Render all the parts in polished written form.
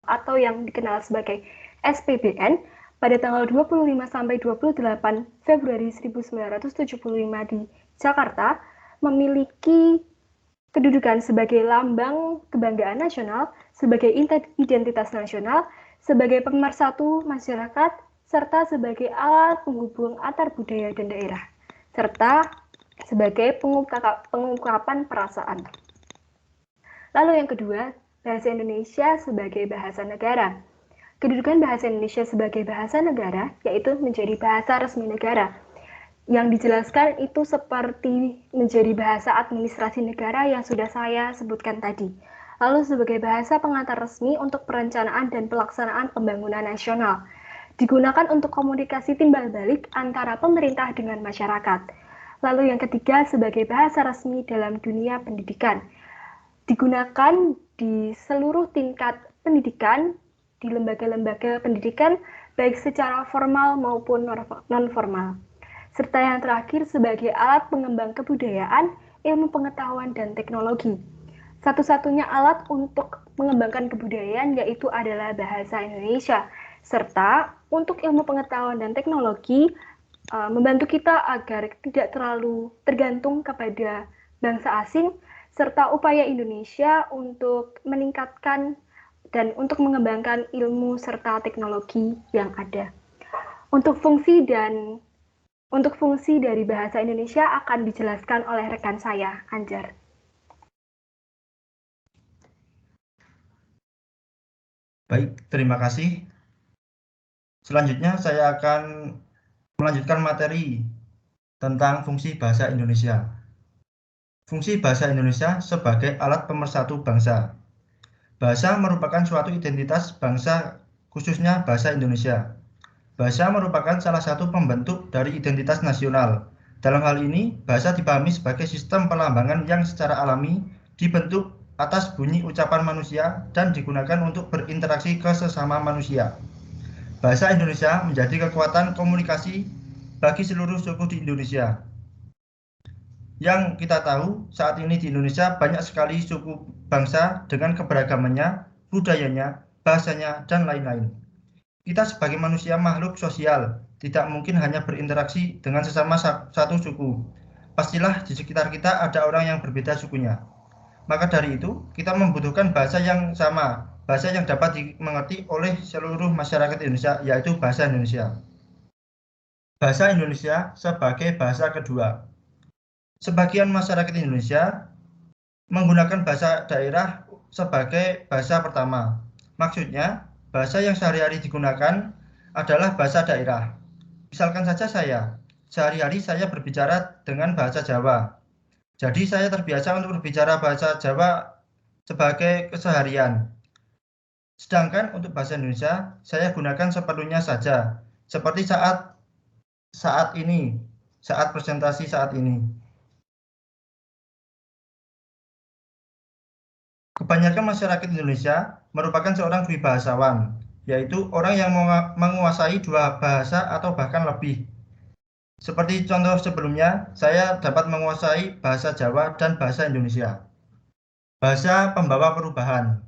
atau yang dikenal sebagai SPBN pada tanggal 25 sampai 28 Februari 1975 di Jakarta memiliki kedudukan sebagai lambang kebanggaan nasional, sebagai identitas nasional, sebagai pemersatu masyarakat, serta sebagai alat penghubung antar budaya dan daerah, serta sebagai pengungkapan perasaan. Lalu yang kedua, bahasa Indonesia sebagai bahasa negara. Kedudukan bahasa Indonesia sebagai bahasa negara yaitu menjadi bahasa resmi negara. Yang dijelaskan itu seperti menjadi bahasa administrasi negara yang sudah saya sebutkan tadi. Lalu sebagai bahasa pengantar resmi untuk perencanaan dan pelaksanaan pembangunan nasional. Digunakan untuk komunikasi timbal balik antara pemerintah dengan masyarakat. Lalu yang ketiga sebagai bahasa resmi dalam dunia pendidikan. Digunakan di seluruh tingkat pendidikan, di lembaga-lembaga pendidikan, baik secara formal maupun non-formal. Serta yang terakhir sebagai alat pengembang kebudayaan, ilmu pengetahuan, dan teknologi. Satu-satunya alat untuk mengembangkan kebudayaan yaitu adalah bahasa Indonesia. Serta untuk ilmu pengetahuan dan teknologi, membantu kita agar tidak terlalu tergantung kepada bangsa asing, serta upaya Indonesia untuk meningkatkan dan untuk mengembangkan ilmu serta teknologi yang ada. Untuk fungsi dari bahasa Indonesia akan dijelaskan oleh rekan saya, Anjar. Baik, terima kasih. Selanjutnya saya akan melanjutkan materi tentang fungsi bahasa Indonesia. Fungsi bahasa Indonesia sebagai alat pemersatu bangsa. Bahasa merupakan suatu identitas bangsa, khususnya bahasa Indonesia. Bahasa merupakan salah satu pembentuk dari identitas nasional. Dalam hal ini, bahasa dipahami sebagai sistem perlambangan yang secara alami dibentuk atas bunyi ucapan manusia dan digunakan untuk berinteraksi ke sesama manusia. Bahasa Indonesia menjadi kekuatan komunikasi bagi seluruh suku di Indonesia. Yang kita tahu, saat ini di Indonesia banyak sekali suku bangsa dengan keberagamannya, budayanya, bahasanya, dan lain-lain. Kita sebagai manusia makhluk sosial, tidak mungkin hanya berinteraksi dengan sesama satu suku. Pastilah di sekitar kita ada orang yang berbeda sukunya. Maka dari itu, kita membutuhkan bahasa yang sama, bahasa yang dapat dimengerti oleh seluruh masyarakat Indonesia, yaitu bahasa Indonesia. Bahasa Indonesia sebagai bahasa kedua. Sebagian masyarakat Indonesia menggunakan bahasa daerah sebagai bahasa pertama. Maksudnya, bahasa yang sehari-hari digunakan adalah bahasa daerah. Misalkan saja sehari-hari saya berbicara dengan bahasa Jawa. Jadi saya terbiasa untuk berbicara bahasa Jawa sebagai keseharian. Sedangkan untuk bahasa Indonesia, saya gunakan seperlunya saja. Seperti saat ini, saat presentasi saat ini. Kebanyakan masyarakat Indonesia merupakan seorang dwibahasawan, yaitu orang yang menguasai dua bahasa atau bahkan lebih. Seperti contoh sebelumnya, saya dapat menguasai bahasa Jawa dan bahasa Indonesia. Bahasa pembawa perubahan.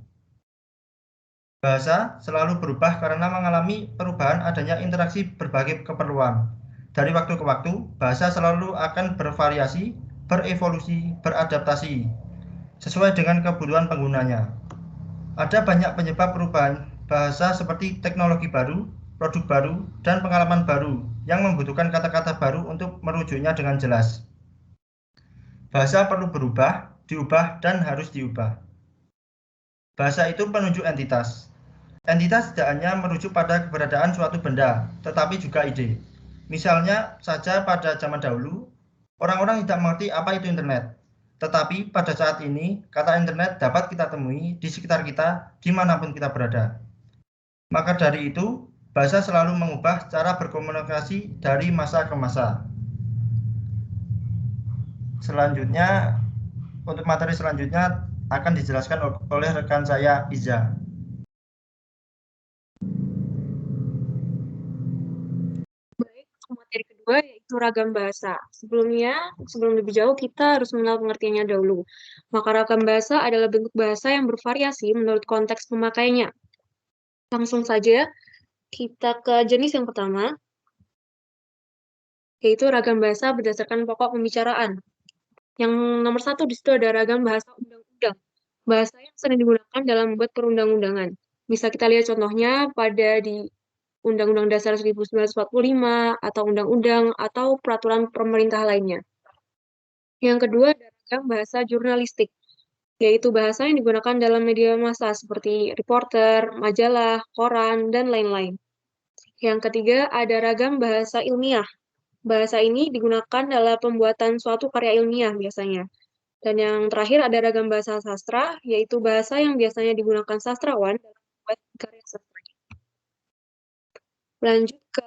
Bahasa selalu berubah karena mengalami perubahan adanya interaksi berbagai keperluan. Dari waktu ke waktu, bahasa selalu akan bervariasi, berevolusi, beradaptasi, sesuai dengan kebutuhan penggunanya. Ada banyak penyebab perubahan bahasa seperti teknologi baru, produk baru, dan pengalaman baru yang membutuhkan kata-kata baru untuk merujuknya dengan jelas. Bahasa perlu berubah, diubah, dan harus diubah. Bahasa itu penunjuk entitas. Entitas tidak hanya merujuk pada keberadaan suatu benda, tetapi juga ide. Misalnya saja pada zaman dahulu, orang-orang tidak mengerti apa itu internet. Tetapi pada saat ini, kata internet dapat kita temui di sekitar kita, dimanapun kita berada. Maka dari itu, bahasa selalu mengubah cara berkomunikasi dari masa ke masa. Selanjutnya, untuk materi selanjutnya akan dijelaskan oleh rekan saya, Iza. Baik, materi kedua yaitu ragam bahasa. Sebelum lebih jauh, kita harus mengenal pengertiannya dahulu. Maka ragam bahasa adalah bentuk bahasa yang bervariasi menurut konteks pemakainya. Langsung saja kita ke jenis yang pertama, yaitu ragam bahasa berdasarkan pokok pembicaraan. Yang nomor 1 di situ ada ragam bahasa undang-undang. Bahasa yang sering digunakan dalam membuat perundang-undangan. Bisa kita lihat contohnya pada di Undang-Undang Dasar 1945, atau undang-undang, atau peraturan pemerintah lainnya. Yang kedua ada ragam bahasa jurnalistik, yaitu bahasa yang digunakan dalam media massa seperti reporter, majalah, koran, dan lain-lain. Yang ketiga ada ragam bahasa ilmiah. Bahasa ini digunakan dalam pembuatan suatu karya ilmiah biasanya. Dan yang terakhir ada ragam bahasa sastra, yaitu bahasa yang biasanya digunakan sastrawan dalam membuat karya sastra. Lanjut ke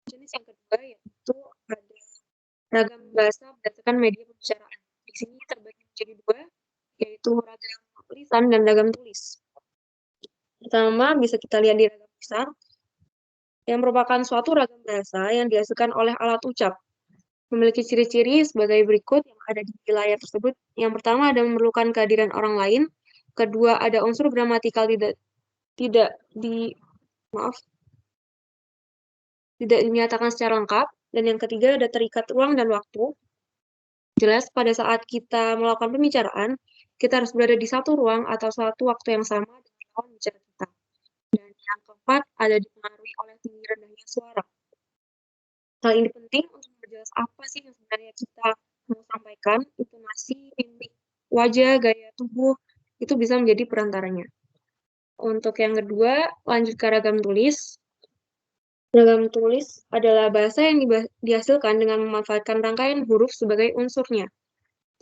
jenis yang kedua, yaitu ada ragam bahasa berdasarkan media pembicaraan. Di sini terbagi menjadi dua, yaitu ragam lisan dan ragam tulis. Pertama, bisa kita lihat di ragam lisan, yang merupakan suatu ragam bahasa yang dihasilkan oleh alat ucap. Memiliki ciri-ciri sebagai berikut yang ada di layar tersebut. Yang pertama ada memerlukan kehadiran orang lain. Kedua ada unsur gramatikal tidak dinyatakan secara lengkap. Dan yang ketiga ada terikat ruang dan waktu. Jelas pada saat kita melakukan pembicaraan, kita harus berada di satu ruang atau satu waktu yang sama dengan lawan bicara kita. Dan yang keempat ada dipengaruhi oleh tinggi rendahnya suara. Hal ini penting untuk memperjelas apa sih yang sebenarnya kita mau sampaikan, intonasi, mimik wajah, gaya tubuh, itu bisa menjadi perantaranya. Untuk yang kedua, lanjut ke ragam tulis. Ragam tulis adalah bahasa yang dihasilkan dengan memanfaatkan rangkaian huruf sebagai unsurnya.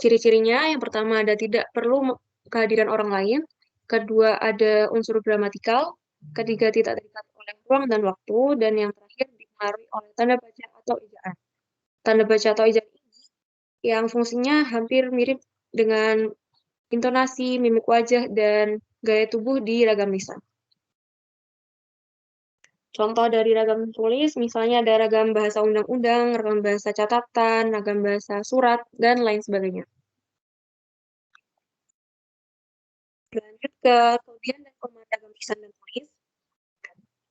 Ciri-cirinya, yang pertama ada tidak perlu kehadiran orang lain, kedua ada unsur gramatikal, ketiga tidak terikat oleh ruang dan waktu, dan yang terakhir dipengaruhi oleh tanda baca atau ejaan. Tanda baca atau ejaan ini yang fungsinya hampir mirip dengan intonasi, mimik wajah, dan gaya tubuh di ragam lisan. Contoh dari ragam tulis, misalnya ada ragam bahasa undang-undang, ragam bahasa catatan, ragam bahasa surat, dan lain sebagainya. Lanjut ke kelebihan dan kelemahan ragam lisan dan tulis.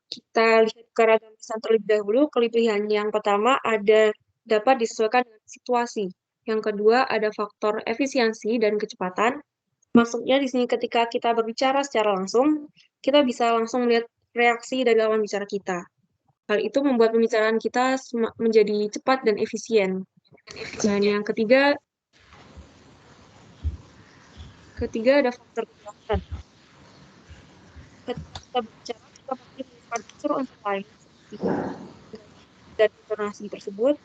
Kita lihat ke ragam lisan terlebih dahulu. Kelebihan yang pertama ada dapat disesuaikan dengan situasi. Yang kedua ada faktor efisiensi dan kecepatan. Maksudnya di sini ketika kita berbicara secara langsung, kita bisa langsung melihat reaksi dari lawan bicara kita. Hal itu membuat pembicaraan kita menjadi cepat dan efisien. Dan yang ketiga ada faktor kejelasan. Ketika kita berbicara, kita pasti menyimpan unsur-unsur lain seperti dan intonasi tersebut.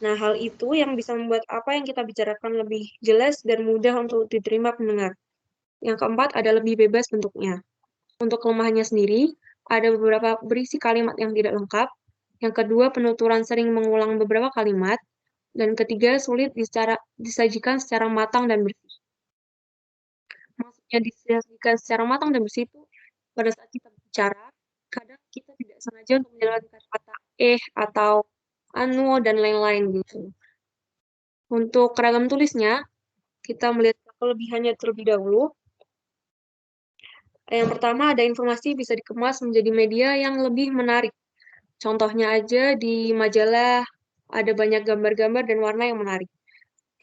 Nah, hal itu yang bisa membuat apa yang kita bicarakan lebih jelas dan mudah untuk diterima pendengar. Yang keempat ada lebih bebas bentuknya. Untuk kelemahannya sendiri, ada beberapa berisi kalimat yang tidak lengkap. Yang kedua, penuturan sering mengulang beberapa kalimat. Dan ketiga, sulit disajikan secara matang dan bersih. Maksudnya disajikan secara matang dan bersih itu pada saat kita bicara, kadang kita tidak sengaja untuk menjalankan kata atau anu dan lain-lain gitu. Untuk ragam tulisnya, kita melihat kelebihannya terlebih dahulu. Yang pertama ada informasi bisa dikemas menjadi media yang lebih menarik. Contohnya aja di majalah ada banyak gambar-gambar dan warna yang menarik.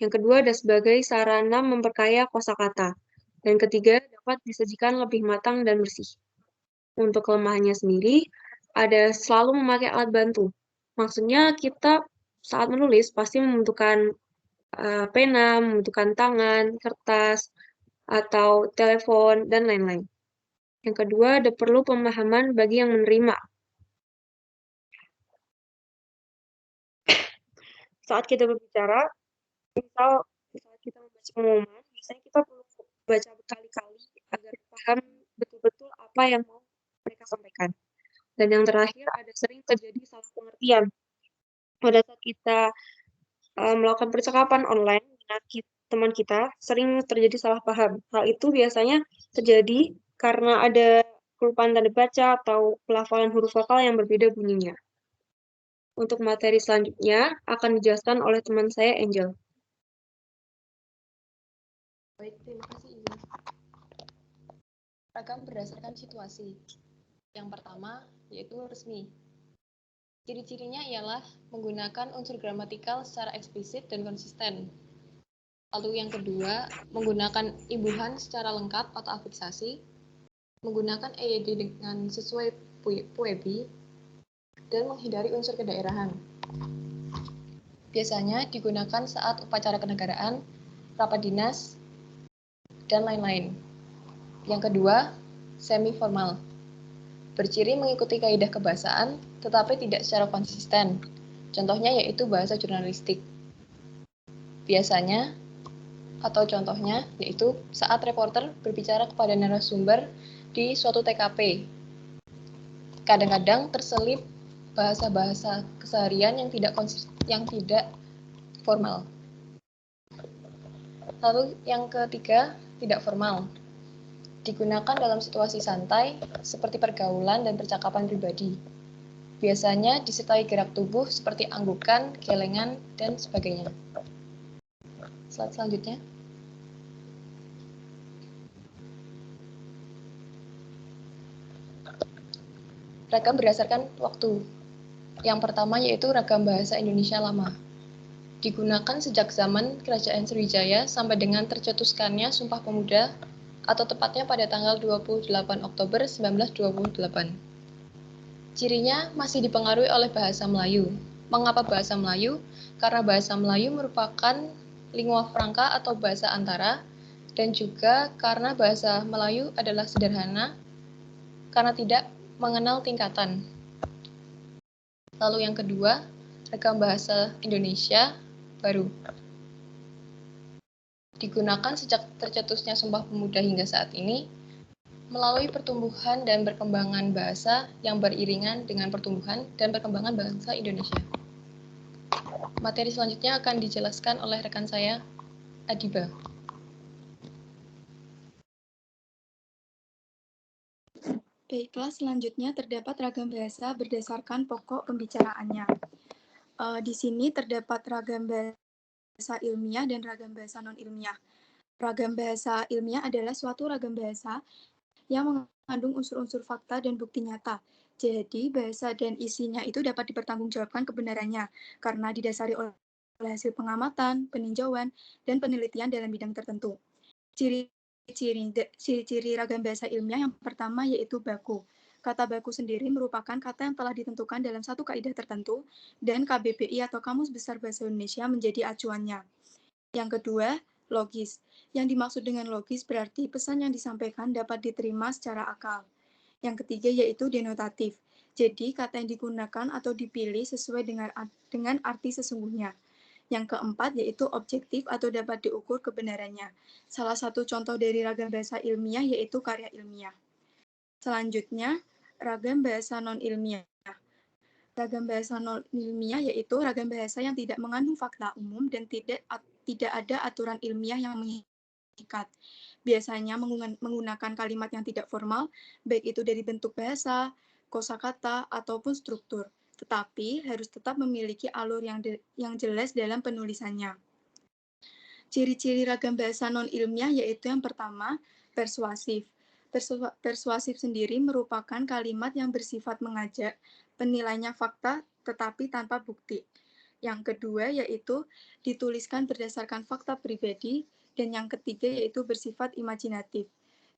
Yang kedua ada sebagai sarana memperkaya kosakata. Dan ketiga dapat disajikan lebih matang dan bersih. Untuk kelemahannya sendiri, ada selalu memakai alat bantu. Maksudnya kita saat menulis pasti membutuhkan pena, membutuhkan tangan, kertas, atau telepon, dan lain-lain. Yang kedua, ada perlu pemahaman bagi yang menerima. Saat kita berbicara, misal saat kita membaca pengumuman, biasanya kita perlu baca berkali-kali agar paham betul-betul apa yang mau mereka sampaikan. Dan yang terakhir, ada sering terjadi salah pengertian. Pada saat kita melakukan percakapan online dengan teman kita, sering terjadi salah paham. Hal itu biasanya terjadi karena ada kelupaan tanda baca atau pelafalan huruf vokal yang berbeda bunyinya. Untuk materi selanjutnya akan dijelaskan oleh teman saya, Angel. Baik, terima kasih Ibu. Ragam berdasarkan situasi. Yang pertama, yaitu resmi. Ciri-cirinya ialah menggunakan unsur gramatikal secara eksplisit dan konsisten. Lalu yang kedua, menggunakan imbuhan secara lengkap atau afiksasi, menggunakan EYD dengan sesuai PUEBI, dan menghindari unsur kedaerahan. Biasanya digunakan saat upacara kenegaraan, rapat dinas, dan lain-lain. Yang kedua, semi-formal. Berciri mengikuti kaidah kebahasaan, tetapi tidak secara konsisten. Contohnya yaitu bahasa jurnalistik. Biasanya, atau contohnya, yaitu saat reporter berbicara kepada narasumber di suatu TKP. Kadang-kadang terselip bahasa-bahasa keseharian yang tidak formal. Lalu yang ketiga, tidak formal. Digunakan dalam situasi santai, seperti pergaulan dan percakapan pribadi. Biasanya disertai gerak tubuh seperti anggukan, gelengan, dan sebagainya. Slide selanjutnya. Ragam berdasarkan waktu. Yang pertama yaitu ragam bahasa Indonesia lama. Digunakan sejak zaman Kerajaan Sriwijaya sampai dengan tercetuskannya Sumpah Pemuda atau tepatnya pada tanggal 28 Oktober 1928. Cirinya masih dipengaruhi oleh bahasa Melayu. Mengapa bahasa Melayu? Karena bahasa Melayu merupakan lingua franca atau bahasa antara, dan juga karena bahasa Melayu adalah sederhana karena tidak mengenal tingkatan. Lalu yang kedua, ragam bahasa Indonesia baru. Digunakan sejak tercetusnya Sumpah Pemuda hingga saat ini, melalui pertumbuhan dan perkembangan bahasa yang beriringan dengan pertumbuhan dan perkembangan bangsa Indonesia. Materi selanjutnya akan dijelaskan oleh rekan saya, Adiba. Baiklah, selanjutnya terdapat ragam bahasa berdasarkan pokok pembicaraannya. Di sini terdapat ragam bahasa ilmiah dan ragam bahasa non-ilmiah. Ragam bahasa ilmiah adalah suatu ragam bahasa yang mengandung unsur-unsur fakta dan bukti nyata. Jadi, bahasa dan isinya itu dapat dipertanggungjawabkan kebenarannya karena didasari oleh hasil pengamatan, peninjauan, dan penelitian dalam bidang tertentu. Ciri-ciri ragam bahasa ilmiah yang pertama yaitu baku. Kata baku sendiri merupakan kata yang telah ditentukan dalam satu kaidah tertentu dan KBBI atau Kamus Besar Bahasa Indonesia menjadi acuannya. Yang kedua, logis. Yang dimaksud dengan logis berarti pesan yang disampaikan dapat diterima secara akal. Yang ketiga yaitu denotatif. Jadi, kata yang digunakan atau dipilih sesuai dengan arti sesungguhnya. Yang keempat yaitu objektif atau dapat diukur kebenarannya. Salah satu contoh dari ragam bahasa ilmiah yaitu karya ilmiah. Selanjutnya, ragam bahasa non-ilmiah. Ragam bahasa non-ilmiah yaitu ragam bahasa yang tidak mengandung fakta umum dan tidak ada aturan ilmiah yang mengikat. Biasanya menggunakan kalimat yang tidak formal, baik itu dari bentuk bahasa, kosakata, ataupun struktur, tetapi harus tetap memiliki alur yang jelas dalam penulisannya. Ciri-ciri ragam bahasa non-ilmiah yaitu yang pertama, persuasif. Persuasif sendiri merupakan kalimat yang bersifat mengajak, penilainya fakta tetapi tanpa bukti. Yang kedua yaitu dituliskan berdasarkan fakta pribadi, dan yang ketiga yaitu bersifat imajinatif.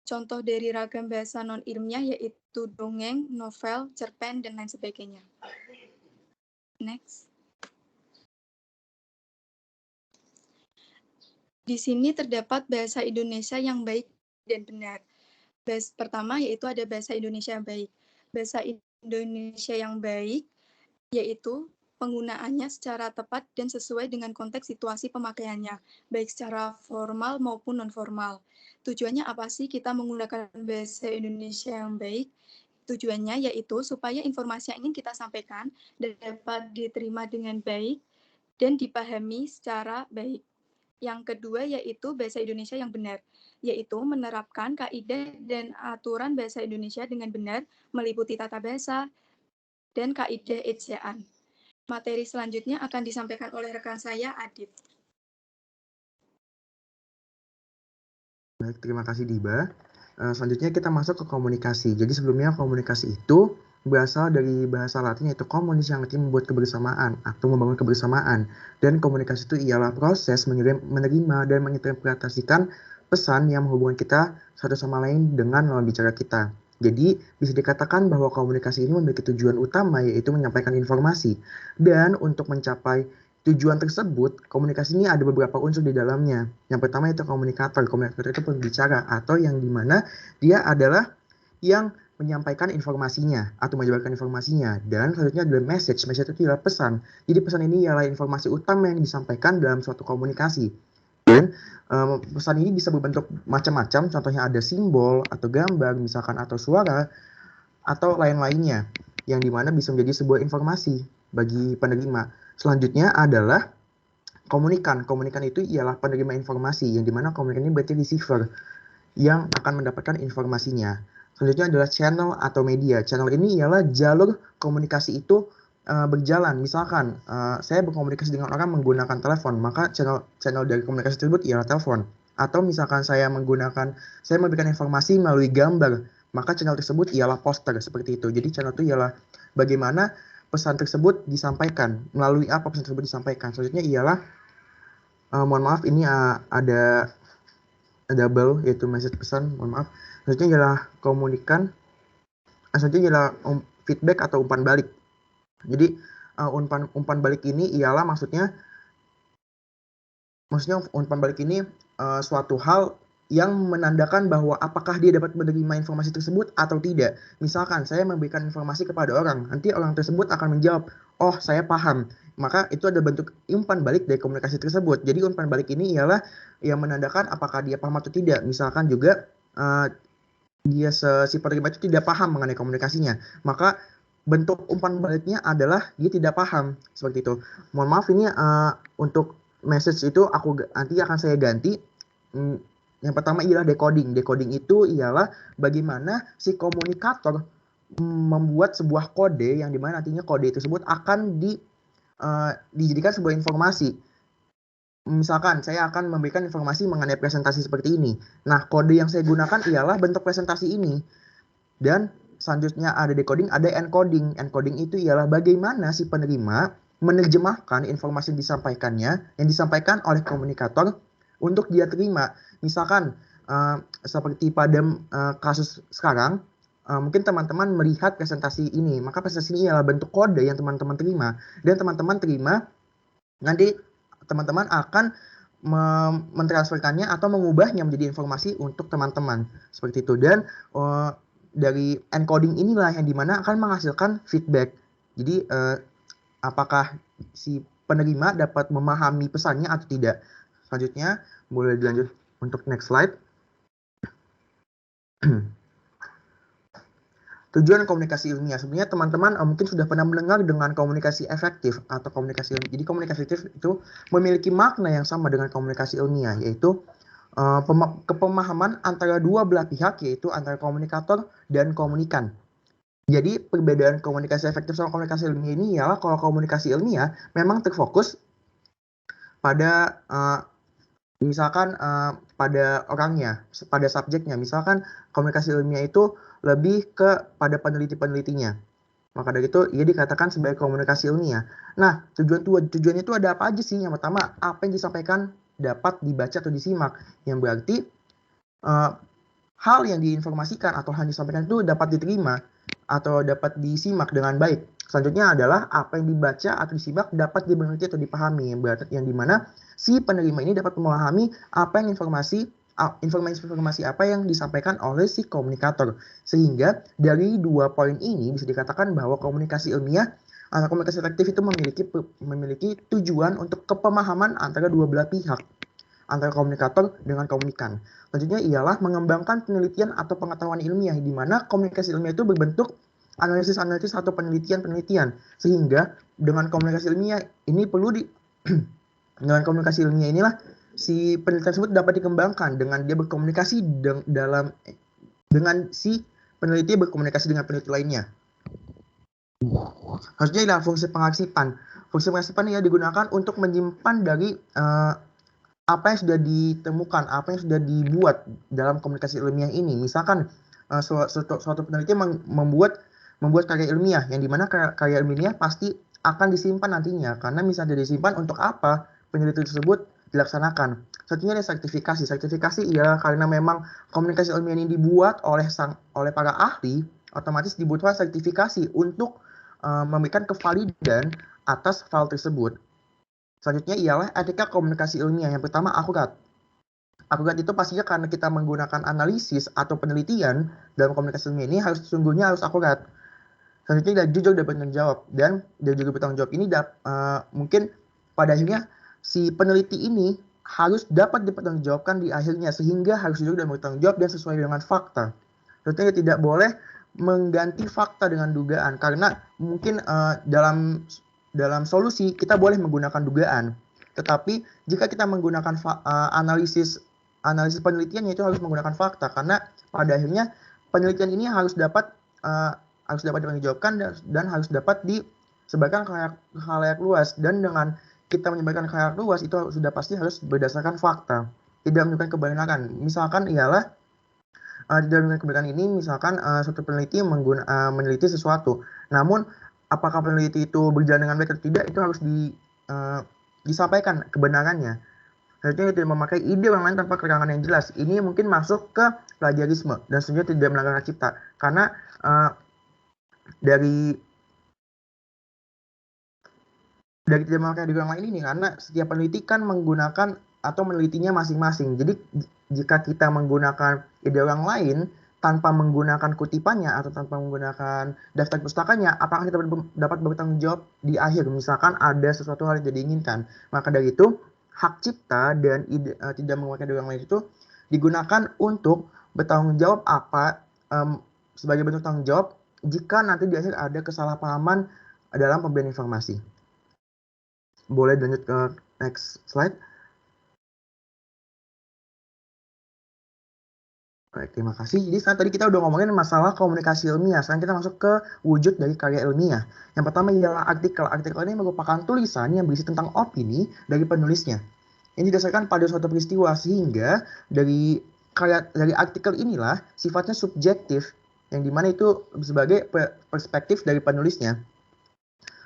Contoh dari ragam bahasa non-ilmiah yaitu dongeng, novel, cerpen, dan lain sebagainya. Next. Di sini terdapat bahasa Indonesia yang baik dan benar. Pertama yaitu ada bahasa Indonesia yang baik. Bahasa Indonesia yang baik yaitu penggunaannya secara tepat dan sesuai dengan konteks situasi pemakaiannya, baik secara formal maupun non-formal. Tujuannya apa sih kita menggunakan bahasa Indonesia yang baik? Tujuannya yaitu supaya informasi yang ingin kita sampaikan dapat diterima dengan baik dan dipahami secara baik. Yang kedua yaitu bahasa Indonesia yang benar, yaitu menerapkan kaidah dan aturan bahasa Indonesia dengan benar, meliputi tata bahasa dan kaidah ejaan. Materi selanjutnya akan disampaikan oleh rekan saya, Adit. Baik, terima kasih Diba. Selanjutnya kita masuk ke komunikasi. Jadi sebelumnya komunikasi itu berasal dari bahasa Latin yaitu communis yang artinya membuat kebersamaan atau membangun kebersamaan. Dan komunikasi itu ialah proses mengirim, menerima, dan menginterpretasikan pesan yang menghubungkan kita satu sama lain dengan lawan bicara kita. Jadi bisa dikatakan bahwa komunikasi ini memiliki tujuan utama yaitu menyampaikan informasi. Dan untuk mencapai tujuan tersebut, komunikasi ini ada beberapa unsur di dalamnya. Yang pertama itu komunikator. Komunikator itu pembicara atau yang dimana dia adalah yang menyampaikan informasinya atau menyebarkan informasinya. Dan selanjutnya adalah message. Message itu adalah pesan. Jadi pesan ini ialah informasi utama yang disampaikan dalam suatu komunikasi. Dan pesan ini bisa berbentuk macam-macam. Contohnya ada simbol atau gambar, misalkan atau suara atau lain-lainnya, yang dimana bisa menjadi sebuah informasi bagi penerima. Selanjutnya adalah komunikan. Komunikan itu ialah penerima informasi, yang dimana komunikan ini berarti receiver yang akan mendapatkan informasinya. Selanjutnya adalah channel atau media. Channel ini ialah jalur komunikasi itu berjalan. Misalkan saya berkomunikasi dengan orang menggunakan telepon, maka channel dari komunikasi tersebut ialah telepon. Atau misalkan saya memberikan informasi melalui gambar, maka channel tersebut ialah poster, seperti itu. Jadi channel itu ialah bagaimana pesan tersebut disampaikan, melalui apa pesan tersebut disampaikan. Selanjutnya ialah mohon maaf ini ada double yaitu message pesan, mohon maaf. Selanjutnya ialah komunikan. Selanjutnya ialah feedback atau umpan balik. Jadi umpan balik ini ialah maksudnya umpan balik ini suatu hal yang menandakan bahwa apakah dia dapat menerima informasi tersebut atau tidak. Misalkan saya memberikan informasi kepada orang, nanti orang tersebut akan menjawab, oh saya paham. Maka itu ada bentuk umpan balik dari komunikasi tersebut. Jadi umpan balik ini ialah yang menandakan apakah dia paham atau tidak. Misalkan juga si penerima itu tidak paham mengenai komunikasinya. Maka bentuk umpan baliknya adalah dia tidak paham, seperti itu. Mohon maaf ini untuk message itu nanti akan saya ganti. Yang pertama ialah decoding. Decoding itu ialah bagaimana si komunikator membuat sebuah kode yang dimana nantinya kode tersebut akan dijadikan sebuah informasi. Misalkan saya akan memberikan informasi mengenai presentasi seperti ini. Nah, kode yang saya gunakan ialah bentuk presentasi ini. Dan selanjutnya ada decoding, ada encoding. Encoding itu ialah bagaimana si penerima menerjemahkan informasi yang disampaikan oleh komunikator untuk dia terima. Misalkan seperti pada kasus sekarang, mungkin teman-teman melihat presentasi ini, maka presentasi ini adalah bentuk kode yang teman-teman terima, dan teman-teman terima, nanti teman-teman akan mentransferkannya atau mengubahnya menjadi informasi untuk teman-teman, seperti itu. Dan dari encoding inilah yang dimana akan menghasilkan feedback. Jadi apakah si penerima dapat memahami pesannya atau tidak. Selanjutnya boleh dilanjut untuk next slide. Tujuan komunikasi ilmiah. Sebenarnya teman-teman mungkin sudah pernah mendengar dengan komunikasi efektif atau komunikasi ilmiah. Jadi komunikasi efektif itu memiliki makna yang sama dengan komunikasi ilmiah, yaitu kepemahaman antara dua belah pihak, yaitu antara komunikator dan komunikan. Jadi perbedaan komunikasi efektif sama komunikasi ilmiah ini ialah kalau komunikasi ilmiah memang terfokus pada misalkan pada orangnya, pada subjeknya. Misalkan komunikasi ilmiah itu lebih pada peneliti-penelitinya. Maka dari itu ia dikatakan sebagai komunikasi ilmiah. Nah, tujuannya itu ada apa aja sih? Yang pertama, apa yang disampaikan dapat dibaca atau disimak. Yang berarti hal yang diinformasikan atau hal yang disampaikan itu dapat diterima atau dapat disimak dengan baik. Selanjutnya adalah apa yang dibaca atau disimak dapat dimengerti atau dipahami, yang dimana si penerima ini dapat memahami apa yang informasi apa yang disampaikan oleh si komunikator. Sehingga dari dua poin ini bisa dikatakan bahwa komunikasi ilmiah atau komunikasi efektif itu memiliki tujuan untuk kepemahaman antara dua belah pihak, antara komunikator dengan komunikan. Selanjutnya ialah mengembangkan penelitian atau pengetahuan ilmiah, di mana komunikasi ilmiah itu berbentuk analisis atau penelitian. Sehingga dengan komunikasi ilmiah ini dengan komunikasi ilmiah inilah si penelitian tersebut dapat dikembangkan dengan dia berkomunikasi dengan si peneliti berkomunikasi dengan peneliti lainnya. Harusnya adalah fungsi pengarsipan. Fungsi pengarsipan yang digunakan untuk menyimpan dari apa yang sudah ditemukan, apa yang sudah dibuat dalam komunikasi ilmiah ini. Misalkan suatu peneliti membuat karya ilmiah, yang dimana karya ilmiah pasti akan disimpan nantinya, karena misalnya disimpan untuk apa penelitian tersebut dilaksanakan. Satunya ada sertifikasi. Sertifikasi ialah karena memang komunikasi ilmiah ini dibuat oleh para ahli, otomatis dibutuhkan sertifikasi untuk memberikan kevalidan atas file tersebut. Selanjutnya ialah etika komunikasi ilmiah. Yang pertama, akurat. Akurat itu pastinya karena kita menggunakan analisis atau penelitian dalam komunikasi ilmiah ini sesungguhnya harus akurat. Selanjutnya ada jujur dan bertanggung jawab. Dan jujur bertanggung jawab ini mungkin pada akhirnya si peneliti ini harus dapat dipertanggungjawabkan di akhirnya, sehingga harus jujur dan bertanggung jawab dan sesuai dengan fakta. Selanjutnya tidak boleh mengganti fakta dengan dugaan, karena mungkin dalam solusi kita boleh menggunakan dugaan, tetapi jika kita menggunakan analisis penelitiannya itu harus menggunakan fakta, karena pada akhirnya penelitian ini harus dapat dipertanggungjawabkan dan harus dapat disebarkan ke khalayak luas. Dan dengan kita menyebarkan ke khalayak luas itu sudah pasti harus berdasarkan fakta, tidak menunjukkan kebenaran. Misalkan ialah dalam kebenaran ini, misalkan suatu peneliti meneliti sesuatu, namun apakah peneliti itu berjalan dengan baik atau tidak, itu harus disampaikan kebenarannya. Selanjutnya tidak memakai ide orang lain tanpa keterangan yang jelas. Ini mungkin masuk ke plagiarisme dan selanjutnya tidak melanggar hak cipta, karena dari tidak memakai ide orang lain ini, karena setiap peneliti kan menggunakan atau menelitinya masing-masing. Jadi jika kita menggunakan ide orang lain tanpa menggunakan kutipannya atau tanpa menggunakan daftar pustakanya, apakah kita dapat bertanggung jawab di akhir? Misalkan ada sesuatu hal yang tidak diinginkan. Maka dari itu, hak cipta dan tidak memakai ide orang lain itu digunakan untuk bertanggung jawab sebagai bentuk tanggung jawab jika nanti di akhir ada kesalahpahaman dalam pemberian informasi. Boleh lanjut ke next slide. Baik, terima kasih. Jadi tadi kita udah ngomongin masalah komunikasi ilmiah. Sekarang kita masuk ke wujud dari karya ilmiah. Yang pertama ialah artikel. Artikel ini merupakan tulisan yang berisi tentang opini dari penulisnya, yang didasarkan pada suatu peristiwa, sehingga dari artikel inilah sifatnya subjektif, yang dimana itu sebagai perspektif dari penulisnya.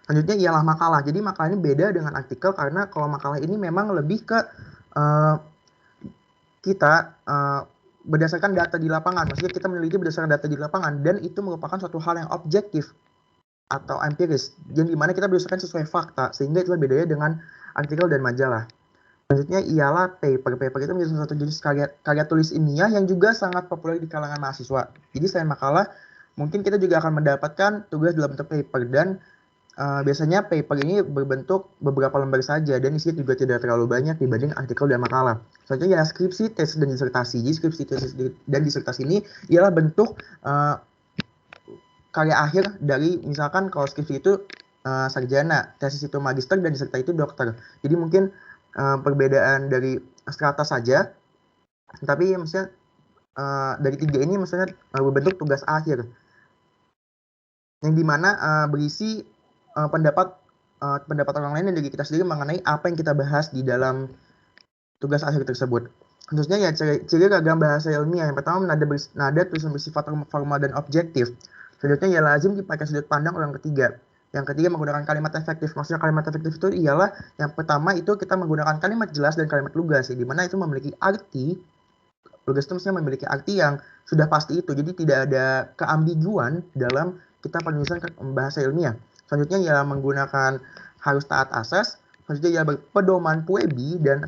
Selanjutnya ialah makalah. Jadi makalah ini beda dengan artikel, karena kalau makalah ini memang lebih ke kita berdasarkan data di lapangan. Maksudnya kita meneliti berdasarkan data di lapangan, dan itu merupakan suatu hal yang objektif atau empiris, yang dimana kita berdasarkan sesuai fakta, sehingga itulah bedanya dengan artikel dan majalah. Selanjutnya ialah paper. Paper itu menjadi salah satu jenis karya tulis ilmiah yang juga sangat populer di kalangan mahasiswa. Jadi selain makalah, mungkin kita juga akan mendapatkan tugas dalam bentuk paper, dan biasanya paper ini berbentuk beberapa lembar saja, dan isinya juga tidak terlalu banyak dibanding artikel dan makalah. Selanjutnya ya skripsi, tesis, dan disertasi. Jadi skripsi, tesis, dan disertasi ini ialah bentuk karya akhir dari, misalkan kalau skripsi itu sarjana, tesis itu magister, dan disertasi itu dokter. Jadi mungkin perbedaan dari strata saja, tapi maksudnya dari tiga ini maksudnya berbentuk tugas akhir, yang dimana berisi pendapat orang lain dan dari kita sendiri mengenai apa yang kita bahas di dalam tugas akhir tersebut. Khususnya ya ciri ragam bahasa ilmiah. Yang pertama, nada tulisan bersifat formal dan objektif. Selanjutnya ya lazim dipakai sudut pandang orang ketiga. Yang ketiga, menggunakan kalimat efektif. Maksudnya kalimat efektif itu ialah yang pertama itu kita menggunakan kalimat jelas dan kalimat lugas, di mana itu memiliki arti. Lugas itu maksudnya memiliki arti yang sudah pasti itu. Jadi tidak ada keambiguan dalam kita penulisan bahasa ilmiah. Selanjutnya ya menggunakan harus taat asas. Selanjutnya ya berpedoman puebi, dan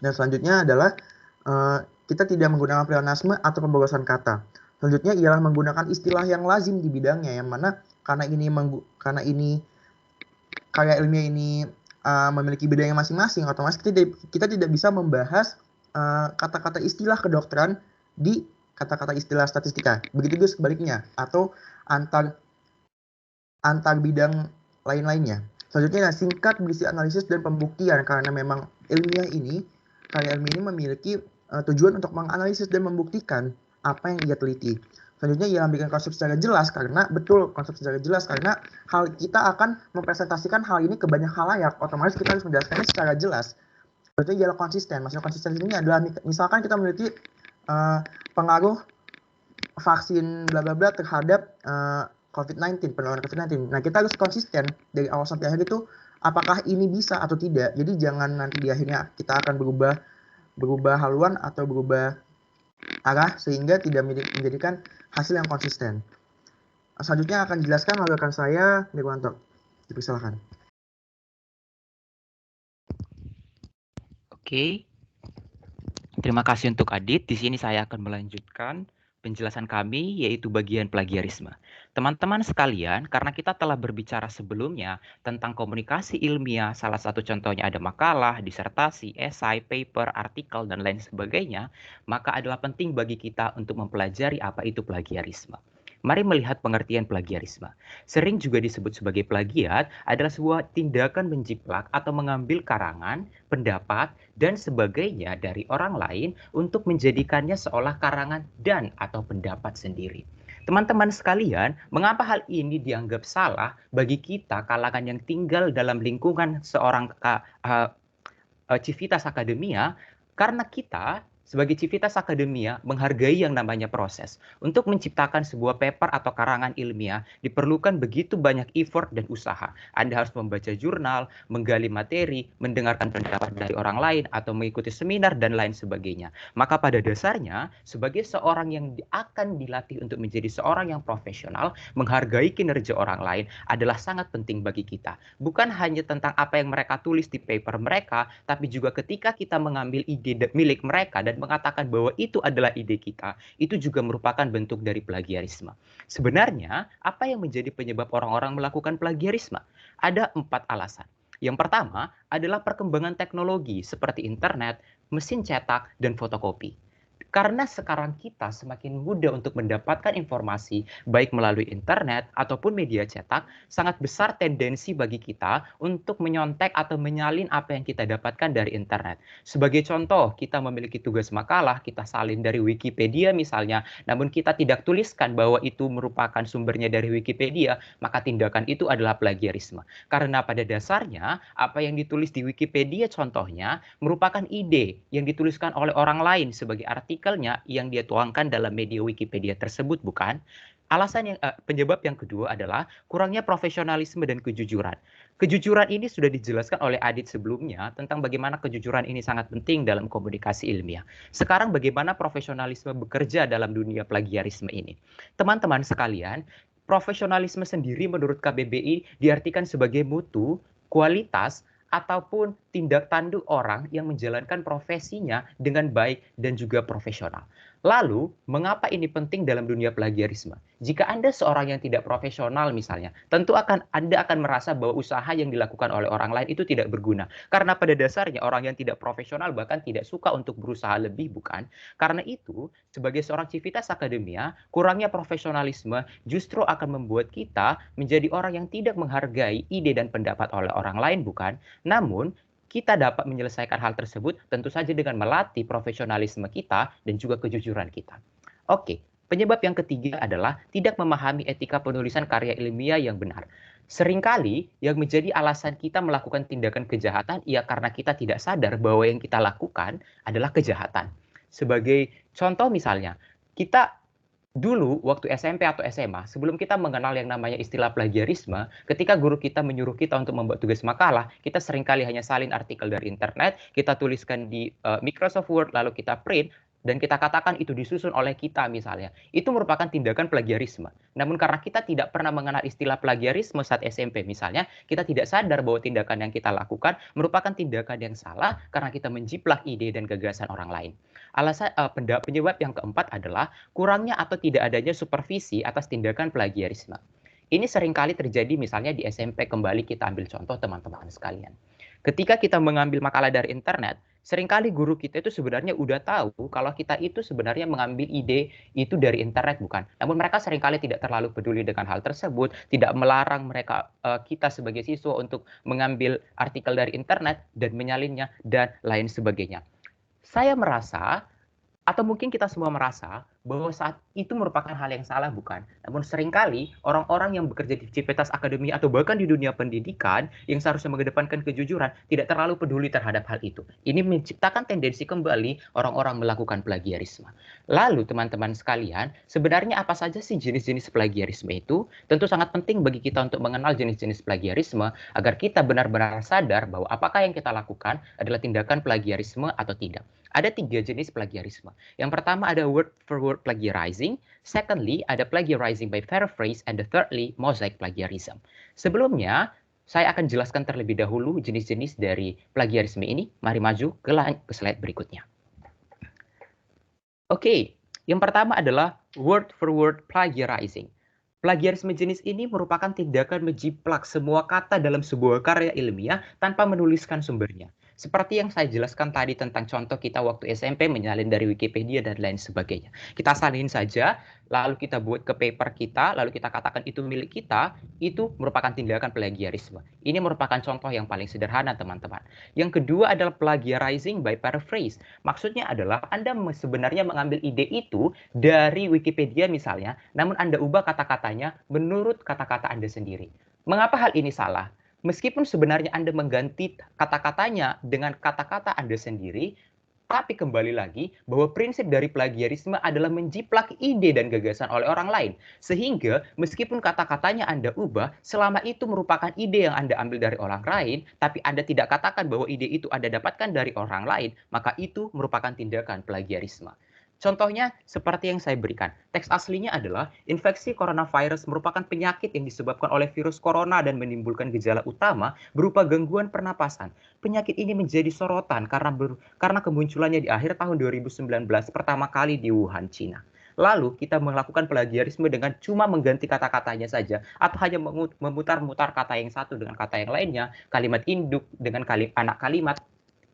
selanjutnya adalah kita tidak menggunakan pleonasme atau pemborosan kata. Selanjutnya ialah menggunakan istilah yang lazim di bidangnya, yang mana karena ini karya ilmiah ini memiliki bidangnya masing-masing, otomatis kita tidak bisa membahas kata-kata istilah kedokteran di kata-kata istilah statistika. Begitu juga sebaliknya, atau antar bidang lain-lainnya. Selanjutnya singkat, berisi analisis dan pembuktian, karena memang karya ilmiah ini memiliki tujuan untuk menganalisis dan membuktikan apa yang ia teliti. Selanjutnya ialah memberikan konsep secara jelas karena hal kita akan mempresentasikan hal ini ke banyak halayak, otomatis kita harus menjelaskannya secara jelas. Selanjutnya ialah konsisten. Maksudnya konsisten ini adalah misalkan kita memiliki pengaruh vaksin bla bla bla terhadap COVID-19, penularan COVID-19. Nah, kita harus konsisten dari awal sampai akhir itu apakah ini bisa atau tidak. Jadi jangan nanti di akhirnya kita akan berubah haluan atau berubah arah sehingga tidak menjadikan hasil yang konsisten. Selanjutnya akan dijelaskan oleh rekan saya, Nirwanto. Dipersilakan. Oke. Terima kasih untuk Adit. Di sini saya akan melanjutkan penjelasan kami, yaitu bagian plagiarisme. Teman-teman sekalian, karena kita telah berbicara sebelumnya tentang komunikasi ilmiah, salah satu contohnya ada makalah, disertasi, esai, paper, artikel, dan lain sebagainya, maka adalah penting bagi kita untuk mempelajari apa itu plagiarisme. Mari melihat pengertian plagiarisme. Sering juga disebut sebagai plagiat adalah sebuah tindakan menjiplak atau mengambil karangan, pendapat, dan sebagainya dari orang lain untuk menjadikannya seolah karangan dan atau pendapat sendiri. Teman-teman sekalian, mengapa hal ini dianggap salah bagi kita kalangan yang tinggal dalam lingkungan seorang Civitas Academia? Karena kita sebagai Civitas Academia menghargai yang namanya proses. Untuk menciptakan sebuah paper atau karangan ilmiah diperlukan begitu banyak effort dan usaha. Anda harus membaca jurnal, menggali materi, mendengarkan pendapat dari orang lain, atau mengikuti seminar dan lain sebagainya. Maka pada dasarnya, sebagai seorang yang akan dilatih untuk menjadi seorang yang profesional, menghargai kinerja orang lain adalah sangat penting bagi kita. Bukan hanya tentang apa yang mereka tulis di paper mereka, tapi juga ketika kita mengambil ide milik mereka dan mengatakan bahwa itu adalah ide kita, itu juga merupakan bentuk dari plagiarisme. Sebenarnya, apa yang menjadi penyebab orang-orang melakukan plagiarisme? Ada 4 alasan. Yang pertama adalah perkembangan teknologi seperti internet, mesin cetak, dan fotokopi. Karena sekarang kita semakin mudah untuk mendapatkan informasi, baik melalui internet ataupun media cetak, sangat besar tendensi bagi kita untuk menyontek atau menyalin apa yang kita dapatkan dari internet. Sebagai contoh, kita memiliki tugas makalah, kita salin dari Wikipedia misalnya, namun kita tidak tuliskan bahwa itu merupakan sumbernya dari Wikipedia, maka tindakan itu adalah plagiarisme. Karena pada dasarnya, apa yang ditulis di Wikipedia contohnya, merupakan ide yang dituliskan oleh orang lain sebagai artikelnya yang dia tuangkan dalam media Wikipedia tersebut, bukan? Penyebab yang kedua adalah kurangnya profesionalisme dan kejujuran. Kejujuran ini sudah dijelaskan oleh Adit sebelumnya tentang bagaimana kejujuran ini sangat penting dalam komunikasi ilmiah. Sekarang bagaimana profesionalisme bekerja dalam dunia plagiarisme ini? Teman-teman sekalian, profesionalisme sendiri menurut KBBI diartikan sebagai mutu, kualitas, ataupun tindak tanduk orang yang menjalankan profesinya dengan baik dan juga profesional. Lalu, mengapa ini penting dalam dunia plagiarisme? Jika Anda seorang yang tidak profesional misalnya, tentu Anda akan merasa bahwa usaha yang dilakukan oleh orang lain itu tidak berguna. Karena pada dasarnya orang yang tidak profesional bahkan tidak suka untuk berusaha lebih, bukan? Karena itu, sebagai seorang Civitas Academia, kurangnya profesionalisme justru akan membuat kita menjadi orang yang tidak menghargai ide dan pendapat oleh orang lain, bukan? Namun, kita dapat menyelesaikan hal tersebut tentu saja dengan melatih profesionalisme kita dan juga kejujuran kita. Oke, penyebab yang ketiga adalah tidak memahami etika penulisan karya ilmiah yang benar. Seringkali yang menjadi alasan kita melakukan tindakan kejahatan ia karena kita tidak sadar bahwa yang kita lakukan adalah kejahatan. Sebagai contoh misalnya, kita dulu waktu SMP atau SMA, sebelum kita mengenal yang namanya istilah plagiarisme, ketika guru kita menyuruh kita untuk membuat tugas makalah, kita seringkali hanya salin artikel dari internet, kita tuliskan di Microsoft Word, lalu kita print, dan kita katakan itu disusun oleh kita misalnya. Itu merupakan tindakan plagiarisme. Namun karena kita tidak pernah mengenal istilah plagiarisme saat SMP misalnya, kita tidak sadar bahwa tindakan yang kita lakukan merupakan tindakan yang salah karena kita menjiplak ide dan gagasan orang lain. Penyebab yang keempat adalah kurangnya atau tidak adanya supervisi atas tindakan plagiarisme. Ini seringkali terjadi misalnya di SMP, kembali kita ambil contoh teman-teman sekalian. Ketika kita mengambil makalah dari internet, seringkali guru kita itu sebenarnya udah tahu kalau kita itu sebenarnya mengambil ide itu dari internet, bukan? Namun mereka seringkali tidak terlalu peduli dengan hal tersebut, tidak melarang kita sebagai siswa untuk mengambil artikel dari internet dan menyalinnya dan lain sebagainya. Saya merasa Atau mungkin kita semua merasa bahwa saat itu merupakan hal yang salah, bukan? Namun seringkali orang-orang yang bekerja di Civitas Akademia atau bahkan di dunia pendidikan yang seharusnya mengedepankan kejujuran tidak terlalu peduli terhadap hal itu. Ini menciptakan tendensi kembali orang-orang melakukan plagiarisme. Lalu teman-teman sekalian, sebenarnya apa saja sih jenis-jenis plagiarisme itu? Tentu sangat penting bagi kita untuk mengenal jenis-jenis plagiarisme agar kita benar-benar sadar bahwa apakah yang kita lakukan adalah tindakan plagiarisme atau tidak. Ada 3 jenis plagiarisme. Yang pertama ada word for word plagiarizing, secondly ada plagiarizing by paraphrase, and the thirdly mosaic plagiarism. Sebelumnya, saya akan jelaskan terlebih dahulu jenis-jenis dari plagiarisme ini. Mari maju ke slide berikutnya. Oke, yang pertama adalah word for word plagiarizing. Plagiarisme jenis ini merupakan tindakan menjiplak semua kata dalam sebuah karya ilmiah tanpa menuliskan sumbernya. Seperti yang saya jelaskan tadi tentang contoh kita waktu SMP menyalin dari Wikipedia dan lain sebagainya. Kita salin saja, lalu kita buat ke paper kita, lalu kita katakan itu milik kita, itu merupakan tindakan plagiarisme. Ini merupakan contoh yang paling sederhana, teman-teman. Yang kedua adalah plagiarizing by paraphrase. Maksudnya adalah Anda sebenarnya mengambil ide itu dari Wikipedia misalnya, namun Anda ubah kata-katanya menurut kata-kata Anda sendiri. Mengapa hal ini salah? Meskipun sebenarnya Anda mengganti kata-katanya dengan kata-kata Anda sendiri, tapi kembali lagi bahwa prinsip dari plagiarisme adalah menjiplak ide dan gagasan oleh orang lain. Sehingga meskipun kata-katanya Anda ubah, selama itu merupakan ide yang Anda ambil dari orang lain, tapi Anda tidak katakan bahwa ide itu Anda dapatkan dari orang lain, maka itu merupakan tindakan plagiarisme. Contohnya seperti yang saya berikan. Teks aslinya adalah infeksi coronavirus merupakan penyakit yang disebabkan oleh virus corona dan menimbulkan gejala utama berupa gangguan pernapasan. Penyakit ini menjadi sorotan karena kemunculannya di akhir tahun 2019 pertama kali di Wuhan, Cina. Lalu kita melakukan plagiarisme dengan cuma mengganti kata-katanya saja atau hanya memutar-mutar kata yang satu dengan kata yang lainnya, kalimat induk dengan anak kalimat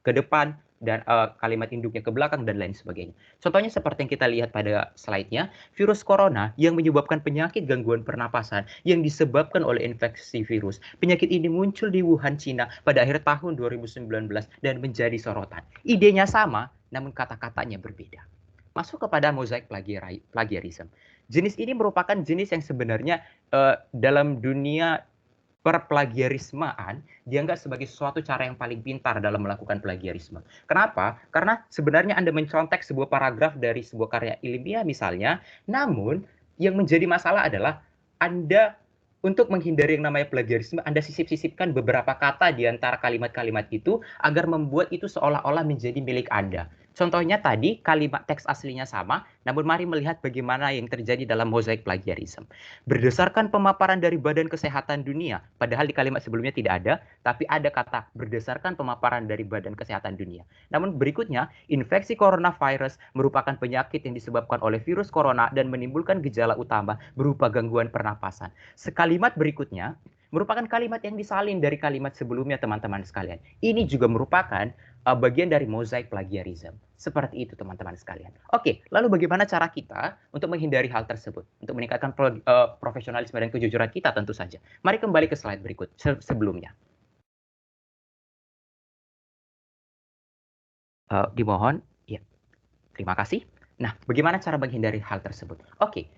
ke depan, dan kalimat induknya ke belakang, dan lain sebagainya. Contohnya seperti yang kita lihat pada slide-nya, virus corona yang menyebabkan penyakit gangguan pernapasan yang disebabkan oleh infeksi virus. Penyakit ini muncul di Wuhan, Cina pada akhir tahun 2019 dan menjadi sorotan. Idenya sama, namun kata-katanya berbeda. Masuk kepada mosaic plagiarism. Jenis ini merupakan jenis yang sebenarnya dalam dunia perplagiarismaan dianggap sebagai suatu cara yang paling pintar dalam melakukan plagiarisme. Kenapa? Karena sebenarnya Anda mencontek sebuah paragraf dari sebuah karya ilmiah misalnya, namun yang menjadi masalah adalah Anda untuk menghindari yang namanya plagiarisme, Anda sisip-sisipkan beberapa kata di antara kalimat-kalimat itu agar membuat itu seolah-olah menjadi milik Anda. Contohnya tadi kalimat teks aslinya sama, namun mari melihat bagaimana yang terjadi dalam mosaic plagiarism. Berdasarkan pemaparan dari Badan Kesehatan Dunia, padahal di kalimat sebelumnya tidak ada, tapi ada kata berdasarkan pemaparan dari Badan Kesehatan Dunia. Namun berikutnya, infeksi coronavirus merupakan penyakit yang disebabkan oleh virus corona dan menimbulkan gejala utama berupa gangguan pernapasan. Sekalimat berikutnya merupakan kalimat yang disalin dari kalimat sebelumnya, teman-teman sekalian. Ini juga merupakan bagian dari mosaic plagiarism. Seperti itu, teman-teman sekalian. Oke, lalu bagaimana cara kita untuk menghindari hal tersebut? Untuk meningkatkan profesionalisme dan kejujuran kita tentu saja. Mari kembali ke slide berikut sebelumnya. Dimohon, ya. Terima kasih. Nah, bagaimana cara menghindari hal tersebut? Oke,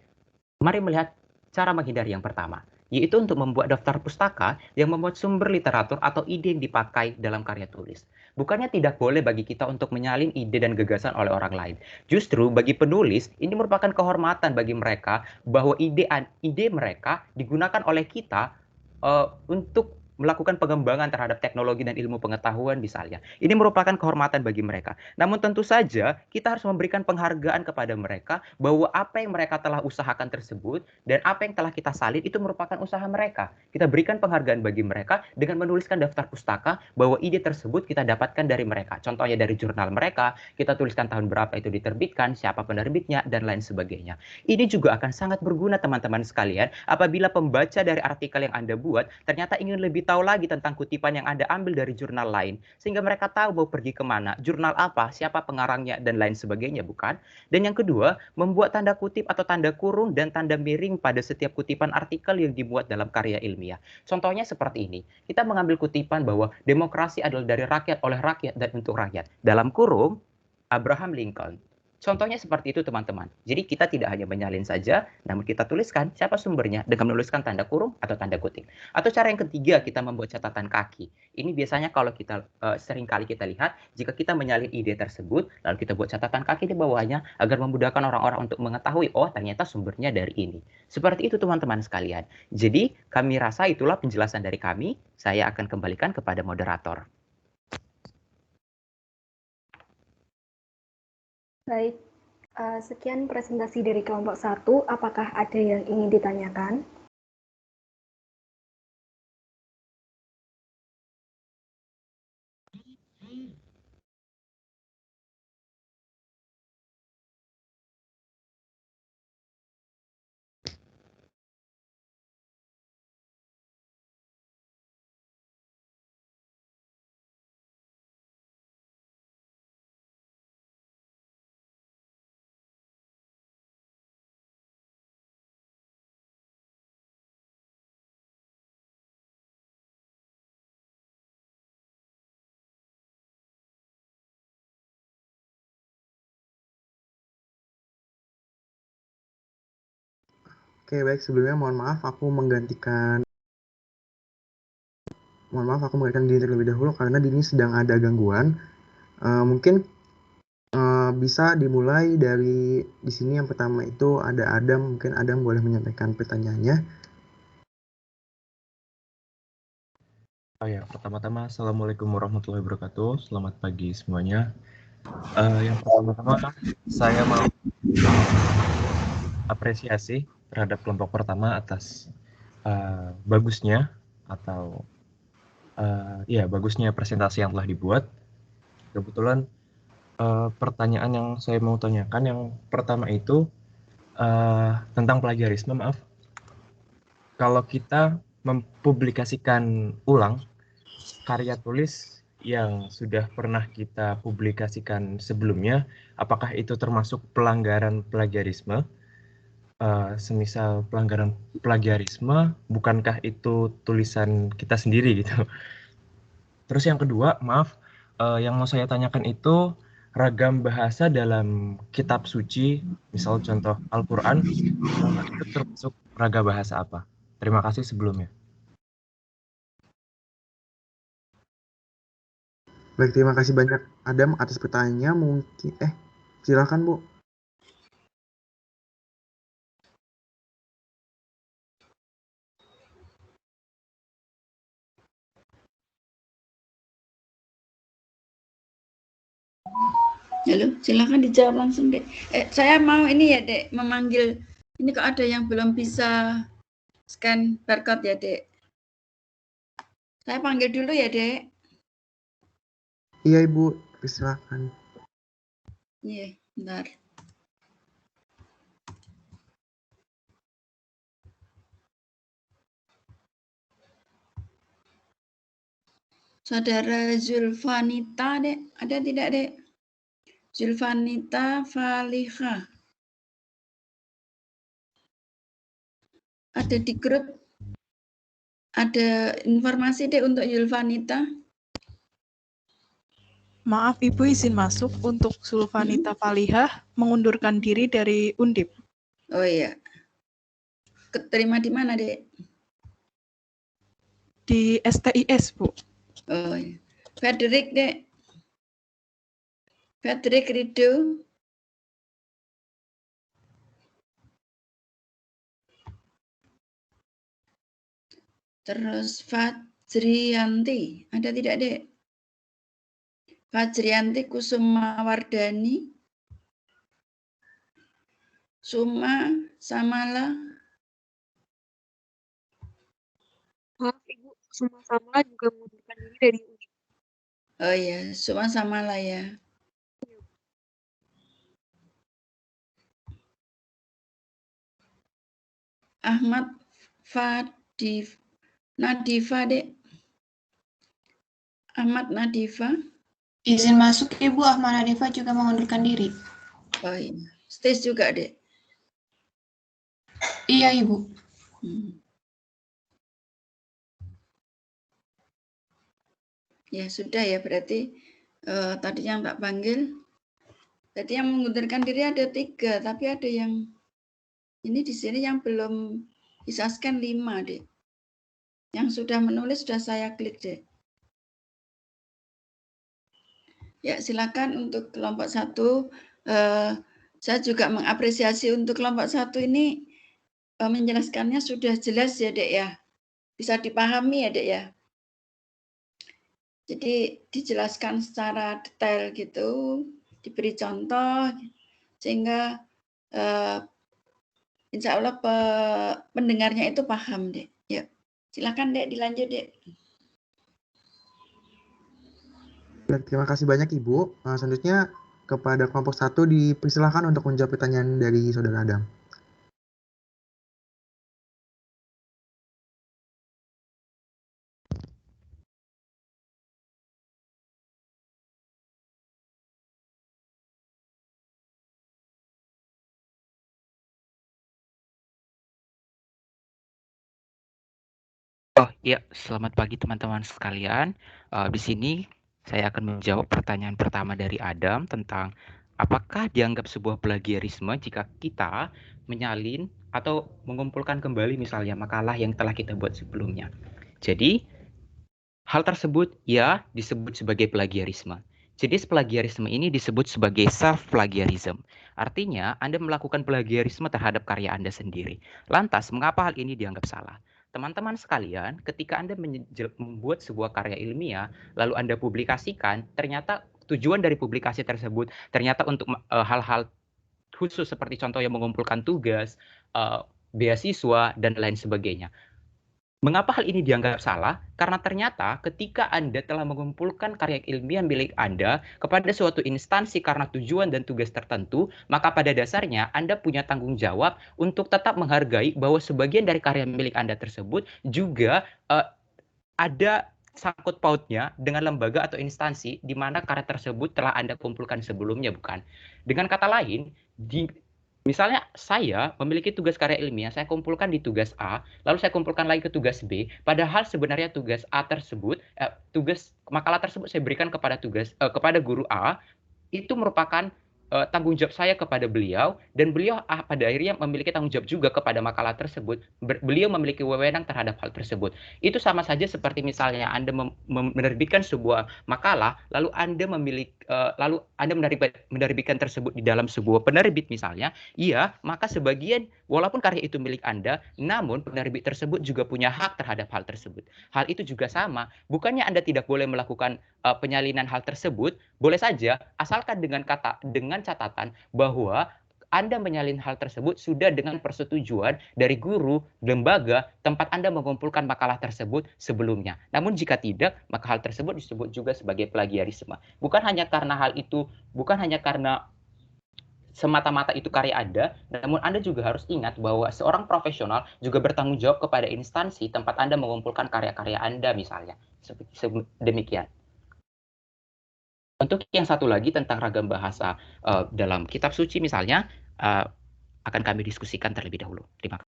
mari melihat cara menghindari yang pertama, yaitu untuk membuat daftar pustaka yang memuat sumber literatur atau ide yang dipakai dalam karya tulis. Bukannya tidak boleh bagi kita untuk menyalin ide dan gagasan oleh orang lain. Justru bagi penulis, ini merupakan kehormatan bagi mereka bahwa ide mereka digunakan oleh kita untuk melakukan pengembangan terhadap teknologi dan ilmu pengetahuan misalnya. Ini merupakan kehormatan bagi mereka. Namun tentu saja kita harus memberikan penghargaan kepada mereka bahwa apa yang mereka telah usahakan tersebut dan apa yang telah kita salin itu merupakan usaha mereka. Kita berikan penghargaan bagi mereka dengan menuliskan daftar pustaka bahwa ide tersebut kita dapatkan dari mereka. Contohnya dari jurnal mereka, kita tuliskan tahun berapa itu diterbitkan, siapa penerbitnya, dan lain sebagainya. Ini juga akan sangat berguna, teman-teman sekalian, apabila pembaca dari artikel yang Anda buat ternyata ingin lebih tahu lagi tentang kutipan yang Anda ambil dari jurnal lain, sehingga mereka tahu mau pergi kemana, jurnal apa, siapa pengarangnya, dan lain sebagainya, bukan? Dan yang kedua, membuat tanda kutip atau tanda kurung dan tanda miring pada setiap kutipan artikel yang dibuat dalam karya ilmiah. Contohnya seperti ini, kita mengambil kutipan bahwa demokrasi adalah dari rakyat, oleh rakyat, dan untuk rakyat. Dalam kurung, Abraham Lincoln. Contohnya seperti itu teman-teman. Jadi kita tidak hanya menyalin saja, namun kita tuliskan siapa sumbernya dengan menuliskan tanda kurung atau tanda kutip. Atau cara yang ketiga, kita membuat catatan kaki. Ini biasanya kalau kita sering kali kita lihat, jika kita menyalin ide tersebut, lalu kita buat catatan kaki di bawahnya agar memudahkan orang-orang untuk mengetahui, oh ternyata sumbernya dari ini. Seperti itu teman-teman sekalian. Jadi kami rasa itulah penjelasan dari kami. Saya akan kembalikan kepada moderator. Baik, sekian presentasi dari kelompok 1. Apakah ada yang ingin ditanyakan? Oke, baik. Sebelumnya mohon maaf aku menggantikan diri terlebih dahulu karena di ini sedang ada gangguan. Mungkin bisa dimulai dari di sini. Yang pertama itu ada Adam. Mungkin Adam boleh menyampaikan pertanyaannya. Oh ya, pertama-tama Assalamualaikum warahmatullahi wabarakatuh. Selamat pagi semuanya. Yang pertama-tama saya mau apresiasi terhadap kelompok pertama atas bagusnya presentasi yang telah dibuat. Kebetulan pertanyaan yang saya mau tanyakan yang pertama itu tentang plagiarisme, maaf. Kalau kita mempublikasikan ulang karya tulis yang sudah pernah kita publikasikan sebelumnya, apakah itu termasuk pelanggaran plagiarisme? Semisal pelanggaran plagiarisme, bukankah itu tulisan kita sendiri gitu? Terus yang kedua, maaf, yang mau saya tanyakan itu ragam bahasa dalam kitab suci, misal contoh Al-Quran, itu termasuk ragam bahasa apa? Terima kasih sebelumnya. Baik, terima kasih banyak Adam atas pertanyaannya. Mungkin silakan Bu. Halo, silakan dijawab langsung, Dek. Saya mau ini ya, Dek, memanggil. Ini kok ada yang belum bisa scan barcode ya, Dek. Saya panggil dulu ya, Dek. Iya, Ibu. Silakan. Iya, bentar. Saudara Zulfanita, Dek. Ada tidak, Dek? Zulfanita Faliha. Ada di grup. Ada informasi, Dek, untuk Zulfanita? Maaf Ibu, izin masuk untuk Zulfanita Falihah mengundurkan diri dari Undip. Oh iya. Keterima di mana, Dek? Di STIS, Bu. Oh iya. Frederick, Dek. Frederick Rido. Terus Fajriyanti. Ada tidak, Dek? Fajriyanti Kusuma Wardani. Suma Samala. Maaf Ibu, sama-sama juga mengundurkan diri dari UNI. Oh iya, Suma Samala ya. Ahmad Nadifa, Dek. Ahmad Nadifa. Izin masuk Ibu, Ahmad Nadifa juga mengundurkan diri. Oh iya. Stage juga, Dek. Iya Ibu. Ya sudah ya, berarti tadi yang tak panggil Jadi yang mengundurkan diri ada 3, tapi ada yang ini di sini yang belum bisa scan 5, Dek. Yang sudah menulis sudah saya klik, Dek. Ya, silakan untuk kelompok 1. Saya juga mengapresiasi untuk kelompok 1 ini menjelaskannya sudah jelas ya, Dek ya. Bisa dipahami ya, Dek ya. Jadi dijelaskan secara detail gitu, diberi contoh, sehingga insya Allah pendengarnya itu paham, Dek. Ya, silakan Dek, dilanjut, Dek. Terima kasih banyak Ibu. Selanjutnya kepada kelompok 1 dipersilakan untuk menjawab pertanyaan dari Saudara Adam. Oh iya, selamat pagi teman-teman sekalian. Di sini saya akan menjawab pertanyaan pertama dari Adam tentang apakah dianggap sebuah plagiarisme jika kita menyalin atau mengumpulkan kembali misalnya makalah yang telah kita buat sebelumnya. Jadi, hal tersebut ya disebut sebagai plagiarisme. Jadi plagiarisme ini disebut sebagai self-plagiarism. Artinya, Anda melakukan plagiarisme terhadap karya Anda sendiri. Lantas, mengapa hal ini dianggap salah? Teman-teman sekalian, ketika Anda membuat sebuah karya ilmiah, lalu Anda publikasikan, ternyata tujuan dari publikasi tersebut ternyata untuk hal-hal khusus seperti contoh yang mengumpulkan tugas, beasiswa, dan lain sebagainya. Mengapa hal ini dianggap salah? Karena ternyata ketika Anda telah mengumpulkan karya ilmiah milik Anda kepada suatu instansi karena tujuan dan tugas tertentu, maka pada dasarnya Anda punya tanggung jawab untuk tetap menghargai bahwa sebagian dari karya milik Anda tersebut juga ada sangkut pautnya dengan lembaga atau instansi di mana karya tersebut telah Anda kumpulkan sebelumnya, bukan? Dengan kata lain, misalnya saya memiliki tugas karya ilmiah, saya kumpulkan di tugas A, lalu saya kumpulkan lagi ke tugas B, padahal sebenarnya tugas A tersebut, tugas makalah tersebut saya berikan kepada guru A, itu merupakan tanggung jawab saya kepada beliau, dan beliau pada akhirnya memiliki tanggung jawab juga kepada makalah tersebut. Beliau memiliki wewenang terhadap hal tersebut. Itu sama saja seperti misalnya Anda menerbitkan sebuah makalah, lalu Anda menerbitkan tersebut di dalam sebuah penerbit misalnya, iya, maka sebagian walaupun karya itu milik Anda, namun penerbit tersebut juga punya hak terhadap hal tersebut. Hal itu juga sama, bukannya Anda tidak boleh melakukan penyalinan hal tersebut, boleh saja, asalkan dengan catatan bahwa Anda menyalin hal tersebut sudah dengan persetujuan dari guru, lembaga, tempat Anda mengumpulkan makalah tersebut sebelumnya. Namun jika tidak, maka hal tersebut disebut juga sebagai plagiarisme. Bukan hanya karena semata-mata itu karya Anda, namun Anda juga harus ingat bahwa seorang profesional juga bertanggung jawab kepada instansi tempat Anda mengumpulkan karya-karya Anda misalnya. Demikian. Untuk yang satu lagi tentang ragam bahasa dalam kitab suci misalnya, akan kami diskusikan terlebih dahulu. Terima kasih.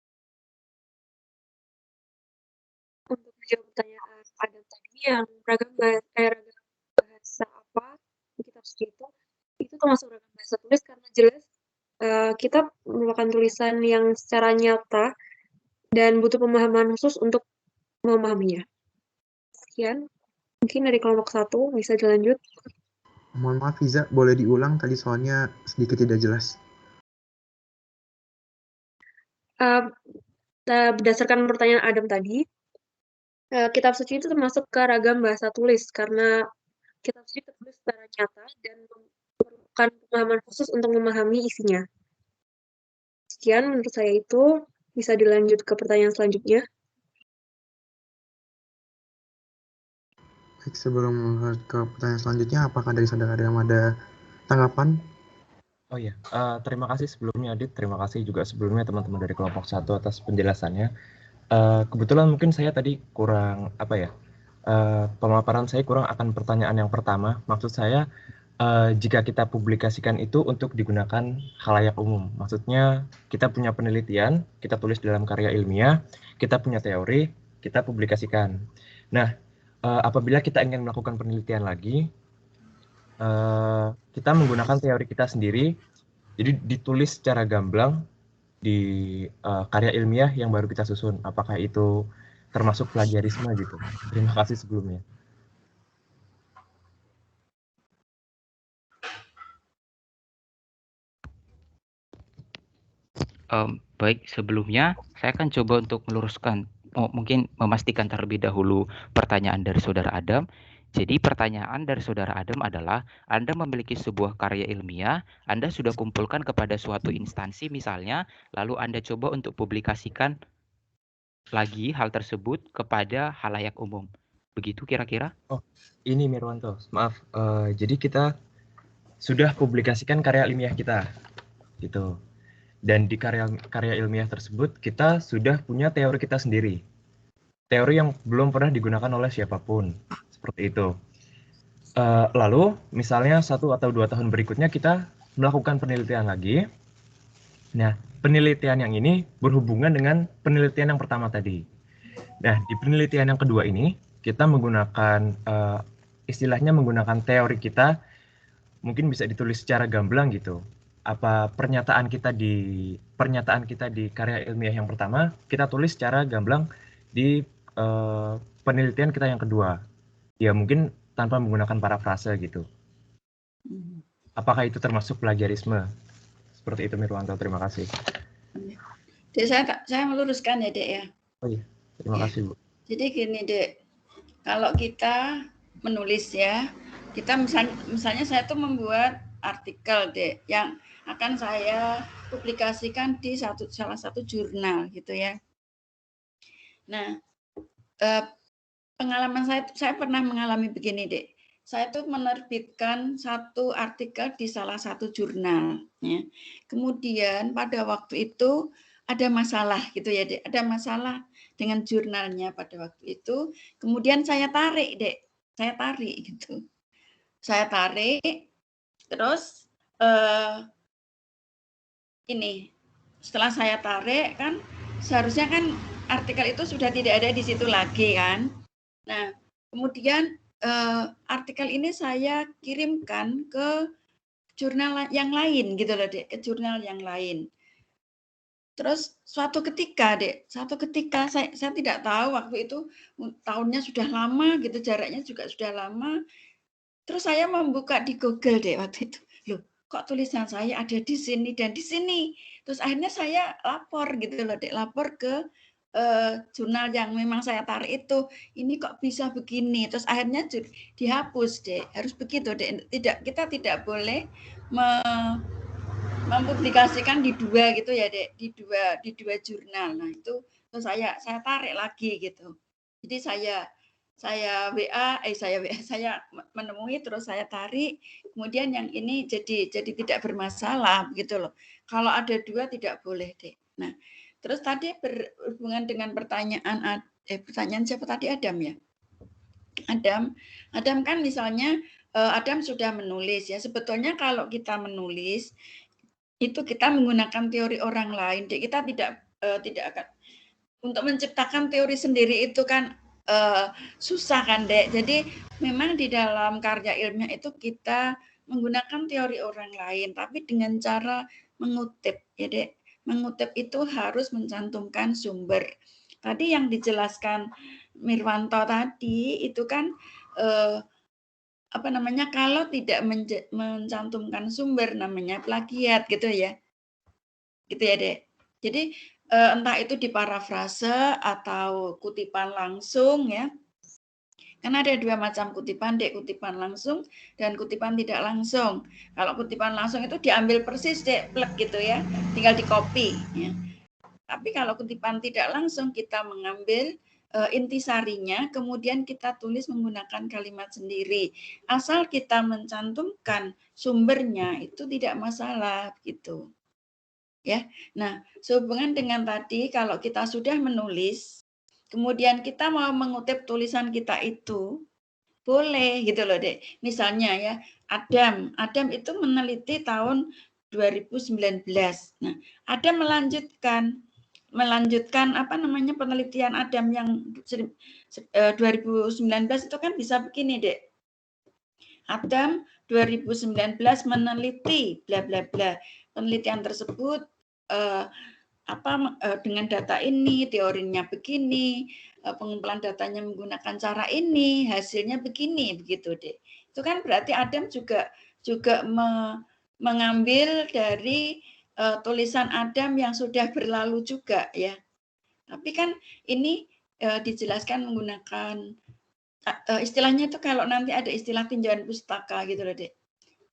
Untuk menjawab pertanyaan Adam tadi, yang ragam bahasa apa di kitab suci itu termasuk ragam bahasa tulis karena jelas kitab merupakan tulisan yang secara nyata dan butuh pemahaman khusus untuk memahaminya. Sekian, mungkin dari kelompok 1 bisa dilanjut. Mohon maaf Fiza, boleh diulang tadi soalnya sedikit tidak jelas. Berdasarkan pertanyaan Adam tadi, kitab suci itu termasuk ke ragam bahasa tulis karena kitab suci tertulis secara nyata dan memerlukan pemahaman khusus untuk memahami isinya. Sekian menurut saya itu, bisa dilanjut ke pertanyaan selanjutnya. Baik, sebelum ke pertanyaan selanjutnya, apakah dari saudara ada tanggapan? Oh iya, terima kasih sebelumnya Adit, terima kasih juga sebelumnya teman-teman dari kelompok 1 atas penjelasannya. Kebetulan mungkin saya tadi kurang, pemaparan saya kurang akan pertanyaan yang pertama. Maksud saya, jika kita publikasikan itu untuk digunakan khalayak umum. Maksudnya kita punya penelitian, kita tulis dalam karya ilmiah, kita punya teori, kita publikasikan. Nah, apabila kita ingin melakukan penelitian lagi, kita menggunakan teori kita sendiri, jadi ditulis secara gamblang di karya ilmiah yang baru kita susun. Apakah itu termasuk plagiarisme gitu? Terima kasih sebelumnya. Baik, sebelumnya saya akan coba untuk meluruskan, mungkin memastikan terlebih dahulu pertanyaan dari Saudara Adam. Jadi pertanyaan dari Saudara Adam adalah, Anda memiliki sebuah karya ilmiah, Anda sudah kumpulkan kepada suatu instansi misalnya, lalu Anda coba untuk publikasikan lagi hal tersebut kepada halayak umum. Begitu kira-kira? Oh, ini Mirwanto, maaf. Jadi kita sudah publikasikan karya ilmiah kita, gitu. Dan di karya ilmiah tersebut kita sudah punya teori kita sendiri. Teori yang belum pernah digunakan oleh siapapun, seperti itu. Lalu misalnya 1 atau 2 tahun berikutnya kita melakukan penelitian lagi. Nah, penelitian yang ini berhubungan dengan penelitian yang pertama tadi. Nah, di penelitian yang kedua ini kita menggunakan istilahnya menggunakan teori kita, mungkin bisa ditulis secara gamblang gitu. Apa pernyataan kita di karya ilmiah yang pertama kita tulis secara gamblang di penelitian kita yang kedua. Ya mungkin tanpa menggunakan parafrase gitu. Apakah itu termasuk plagiarisme? Seperti itu Mirwanto, terima kasih. Dek, saya meluruskan ya Dek ya. Oh iya, terima kasih Bu. Jadi gini Dek, kalau kita menulis ya, kita misalnya saya tuh membuat artikel Dek yang akan saya publikasikan di salah satu jurnal gitu ya. Nah, pengalaman saya pernah mengalami begini Dek. Saya tuh menerbitkan satu artikel di salah satu jurnal ya. Kemudian pada waktu itu ada masalah gitu ya Dek, ada masalah dengan jurnalnya pada waktu itu. Kemudian saya tarik Dek, saya tarik gitu. Saya tarik, terus ini setelah saya tarik kan seharusnya kan artikel itu sudah tidak ada di situ lagi kan. Nah kemudian artikel ini saya kirimkan ke jurnal yang lain gitu loh Dek, ke jurnal yang lain. Terus suatu ketika Dek, saya tidak tahu waktu itu tahunnya sudah lama gitu, jaraknya juga sudah lama. Terus saya membuka di Google Dek waktu itu. Loh, kok tulisan saya ada di sini dan di sini. Terus akhirnya saya lapor gitu loh Dek, lapor ke jurnal yang memang saya tarik itu. Ini kok bisa begini. Terus akhirnya dihapus Dek. Harus begitu Dek. Kita tidak boleh mempublikasikan di dua gitu ya Dek, di dua jurnal. Nah itu terus saya tarik lagi gitu. Jadi saya menemui terus saya tarik, kemudian yang ini jadi tidak bermasalah gitu loh. Kalau ada dua tidak boleh Dek. Nah terus tadi berhubungan dengan pertanyaan siapa tadi, Adam ya? Adam kan misalnya Adam sudah menulis ya. Sebetulnya kalau kita menulis itu kita menggunakan teori orang lain. Kita tidak akan untuk menciptakan teori sendiri itu kan susah kan Dek. Jadi memang di dalam karya ilmiah itu kita menggunakan teori orang lain, tapi dengan cara mengutip ya Dek. Mengutip itu harus mencantumkan sumber. Tadi yang dijelaskan Mirwanto tadi itu kan kalau tidak mencantumkan sumber namanya plagiat gitu ya Dek. Jadi entah itu diparafrase atau kutipan langsung ya, kan ada dua macam kutipan Dek, kutipan langsung dan kutipan tidak langsung. Kalau kutipan langsung itu diambil persis Dek, plek gitu ya, tinggal di copy ya. Tapi kalau kutipan tidak langsung kita mengambil intisarinya, kemudian kita tulis menggunakan kalimat sendiri. Asal kita mencantumkan sumbernya itu tidak masalah gitu. Ya. Nah, sehubungan dengan tadi kalau kita sudah menulis, kemudian kita mau mengutip tulisan kita itu, boleh gitu loh Dek. Misalnya ya, Adam itu meneliti tahun 2019. Nah, Adam melanjutkan penelitian Adam yang 2019 itu kan bisa begini Dek. Adam 2019 meneliti bla bla bla. Penelitian tersebut dengan data ini, teorinya begini, pengumpulan datanya menggunakan cara ini, hasilnya begini, begitu deh. Itu kan berarti Adam juga mengambil dari tulisan Adam yang sudah berlalu juga ya. Tapi kan ini dijelaskan menggunakan istilahnya itu kalau nanti ada istilah tinjauan pustaka gitu loh, Dek.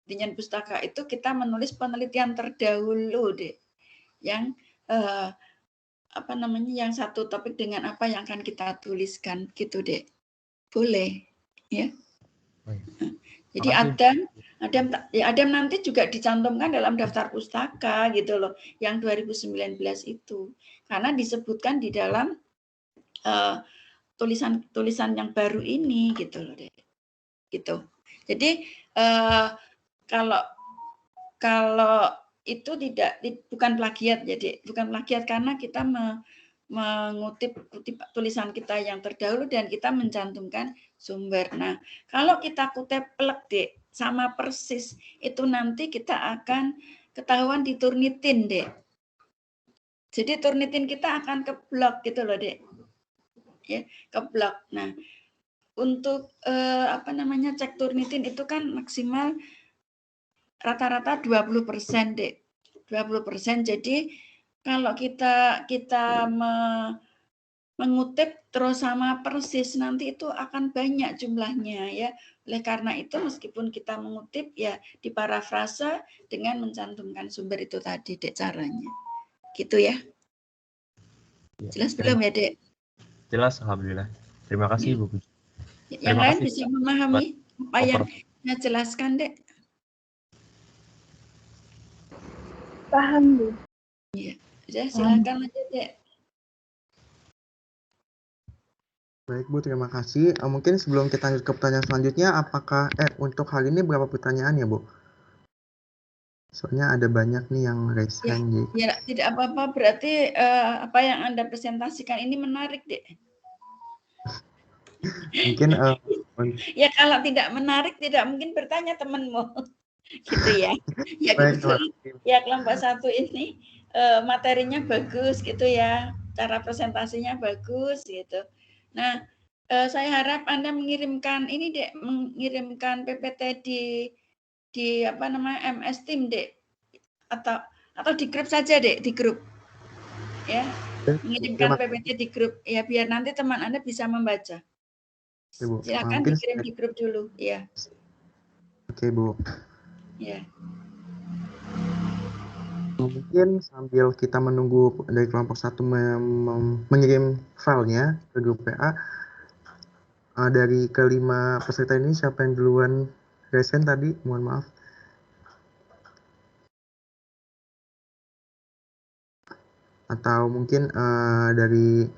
Tinjauan pustaka itu kita menulis penelitian terdahulu, Dek. Yang yang satu topik dengan apa yang akan kita tuliskan gitu, Dek. Boleh, ya. Jadi Adam nanti juga dicantumkan dalam daftar pustaka gitu loh, yang 2019 itu. Karena disebutkan di dalam tulisan yang baru ini gitu loh, Dek. Gitu. Jadi kalau itu bukan plagiat ya, Dek. Bukan plagiat karena kita mengutip tulisan kita yang terdahulu dan kita mencantumkan sumber. Nah, kalau kita kutip plek, Dek, sama persis, itu nanti kita akan ketahuan di Turnitin, Dek. Jadi Turnitin kita akan keblok gitu loh, Dek. Ya, keblok. Nah, untuk cek Turnitin itu kan maksimal rata-rata 20%, Dek. 20%. Jadi kalau kita mengutip terus sama persis nanti itu akan banyak jumlahnya ya. Oleh karena itu meskipun kita mengutip ya diparafrase dengan mencantumkan sumber itu tadi, Dek, caranya. Gitu ya. Jelas belum ya, Dek? Jelas, alhamdulillah. Terima kasih, Bu. Yang lain bisa memahami apa yang saya jelaskan, Dek? Paham, Bu. Iya. Ya, silakan lanjut, Dek. Baik, Bu, terima kasih. Mungkin sebelum kita lanjut ke pertanyaan selanjutnya, apakah untuk hal ini berapa pertanyaan ya, Bu? Soalnya ada banyak nih yang raise hand. Ya, tidak apa-apa. Berarti apa yang Anda presentasikan ini menarik, Dek. Mungkin ya kalau tidak menarik tidak mungkin bertanya temanmu. Gitu ya. Ya kebetulan ya kelompok 1 ini materinya bagus gitu ya. Cara presentasinya bagus gitu. Nah, saya harap Anda mengirimkan ini, Dek, mengirimkan PPT di MS Team, Dek. Atau di grup saja, Dek, di grup. Ya. Mengirimkan PPT di grup ya biar nanti teman Anda bisa membaca. Silakan dikirim di grup dulu, ya. Oke, Bu. Ya. Mungkin sambil kita menunggu dari kelompok 1 mengirim filenya ke grup PA, dari kelima peserta ini siapa yang duluan resen tadi? Mohon maaf. Atau mungkin dari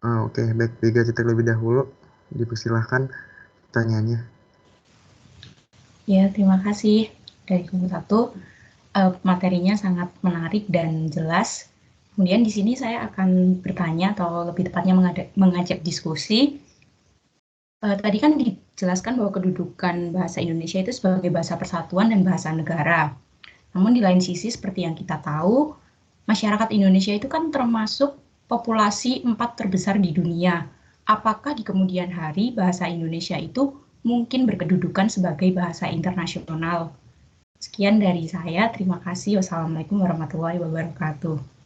oke, baik, Vega terlebih dahulu, dipersilahkan pertanyaannya. Ya, terima kasih. Dari kelompok 1, materinya sangat menarik dan jelas. Kemudian di sini saya akan bertanya atau lebih tepatnya mengajak diskusi. Tadi kan dijelaskan bahwa kedudukan bahasa Indonesia itu sebagai bahasa persatuan dan bahasa negara. Namun di lain sisi seperti yang kita tahu, masyarakat Indonesia itu kan termasuk populasi 4 terbesar di dunia. Apakah di kemudian hari bahasa Indonesia itu mungkin berkedudukan sebagai bahasa internasional? Sekian dari saya. Terima kasih. Wassalamualaikum warahmatullahi wabarakatuh.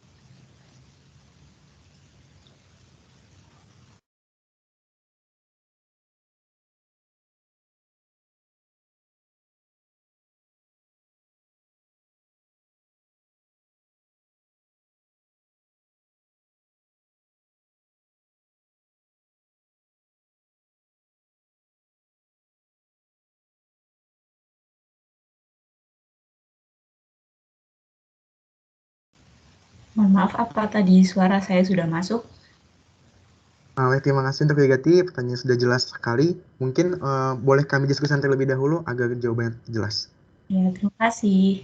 Mohon maaf, apa tadi suara saya sudah masuk? Terima kasih untuk Vegati, pertanyaan sudah jelas sekali. Mungkin boleh kami diskusikan terlebih dahulu agar jawabannya jelas. Ya, terima kasih.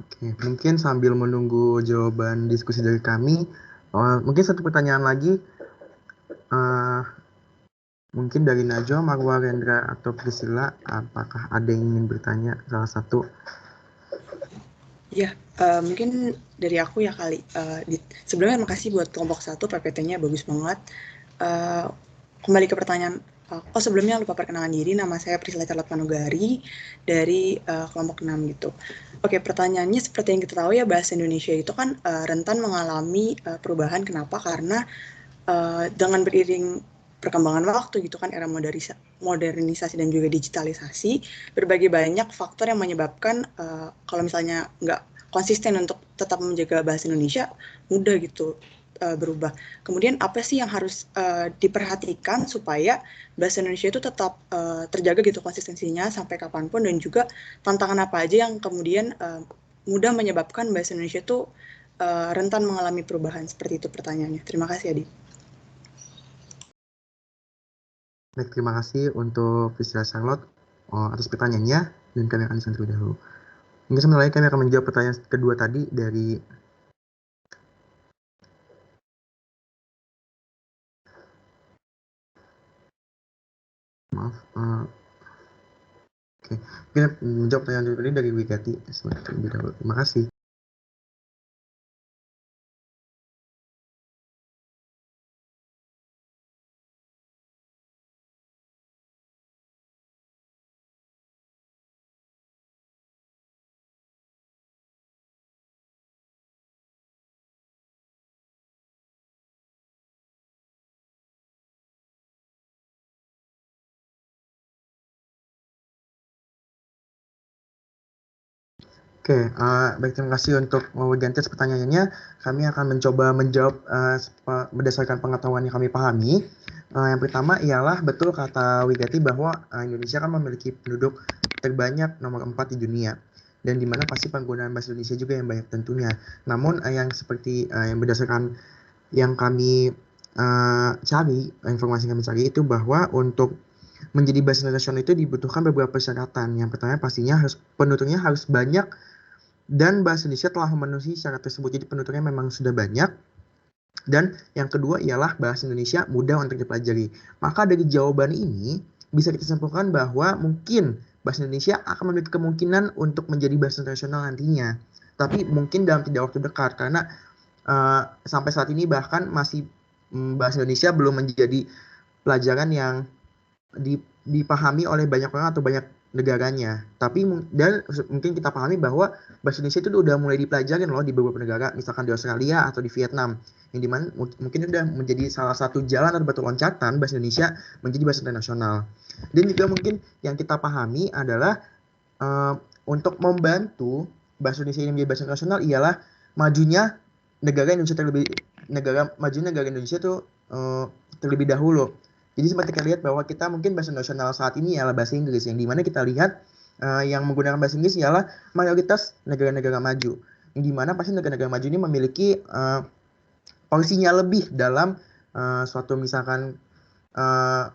Oke, mungkin sambil menunggu jawaban diskusi dari kami, mungkin satu pertanyaan lagi, mungkin dari Najwa, Marwa, Rendra, atau Priscilla, apakah ada yang ingin bertanya salah satu? Ya, mungkin dari aku ya kali. Sebelumnya makasih buat kelompok 1, PPT-nya bagus banget. Kembali ke pertanyaan, sebelumnya lupa perkenalan diri, nama saya Priscilla Charlotte Panugari dari kelompok 6 gitu. Oke, pertanyaannya seperti yang kita tahu ya, bahasa Indonesia itu kan rentan mengalami perubahan. Kenapa? Karena dengan beriring perkembangan waktu gitu kan, era modernisasi dan juga digitalisasi, berbagai banyak faktor yang menyebabkan kalau misalnya nggak konsisten untuk tetap menjaga bahasa Indonesia, mudah gitu berubah. Kemudian apa sih yang harus diperhatikan supaya bahasa Indonesia itu tetap terjaga gitu konsistensinya sampai kapanpun, dan juga tantangan apa aja yang kemudian mudah menyebabkan bahasa Indonesia itu rentan mengalami perubahan? Seperti itu pertanyaannya. Terima kasih, Adi. Baik, terima kasih untuk Priscilla Charlotte atas pertanyaannya, dan kami akan disambut terlebih dahulu. Mungkin sebentar lagi kami akan menjawab pertanyaan kedua tadi dari oke, kita menjawab pertanyaan tadi dari Wigati terlebih dahulu. Terima kasih. Oke, baik, terima kasih untuk Wiganti atas pertanyaannya. Kami akan mencoba menjawab berdasarkan pengetahuan yang kami pahami. Yang pertama ialah betul kata Wiganti bahwa Indonesia kan memiliki penduduk terbanyak nomor 4 di dunia, dan dimana pasti penggunaan bahasa Indonesia juga yang banyak tentunya. Namun yang seperti yang berdasarkan yang kami cari, informasi yang kami cari itu bahwa untuk menjadi bahasa nasional itu dibutuhkan beberapa persyaratan. Yang pertama pastinya penuturnya harus banyak, dan bahasa Indonesia telah memenuhi syarat tersebut. Jadi penuturnya memang sudah banyak. Dan yang kedua ialah bahasa Indonesia mudah untuk dipelajari. Maka dari jawaban ini bisa kita simpulkan bahwa mungkin bahasa Indonesia akan memiliki kemungkinan untuk menjadi bahasa nasional nantinya. Tapi mungkin dalam tidak waktu dekat, karena sampai saat ini bahkan masih bahasa Indonesia belum menjadi pelajaran yang dipahami oleh banyak orang atau banyak negaranya. Tapi dan mungkin kita pahami bahwa bahasa Indonesia itu udah mulai dipelajarin loh di beberapa negara, misalkan di Australia atau di Vietnam, yang dimana mungkin udah menjadi salah satu jalan atau batu loncatan bahasa Indonesia menjadi bahasa internasional. Dan juga mungkin yang kita pahami adalah untuk membantu bahasa Indonesia ini menjadi bahasa internasional ialah majunya negara Indonesia negara Indonesia itu terlebih dahulu. Jadi seperti kita lihat bahwa kita mungkin bahasa nasional saat ini ialah bahasa Inggris, yang dimana kita lihat yang menggunakan bahasa Inggris ialah mayoritas negara-negara maju, yang dimana pasti negara-negara maju ini memiliki porsinya lebih dalam suatu misalkan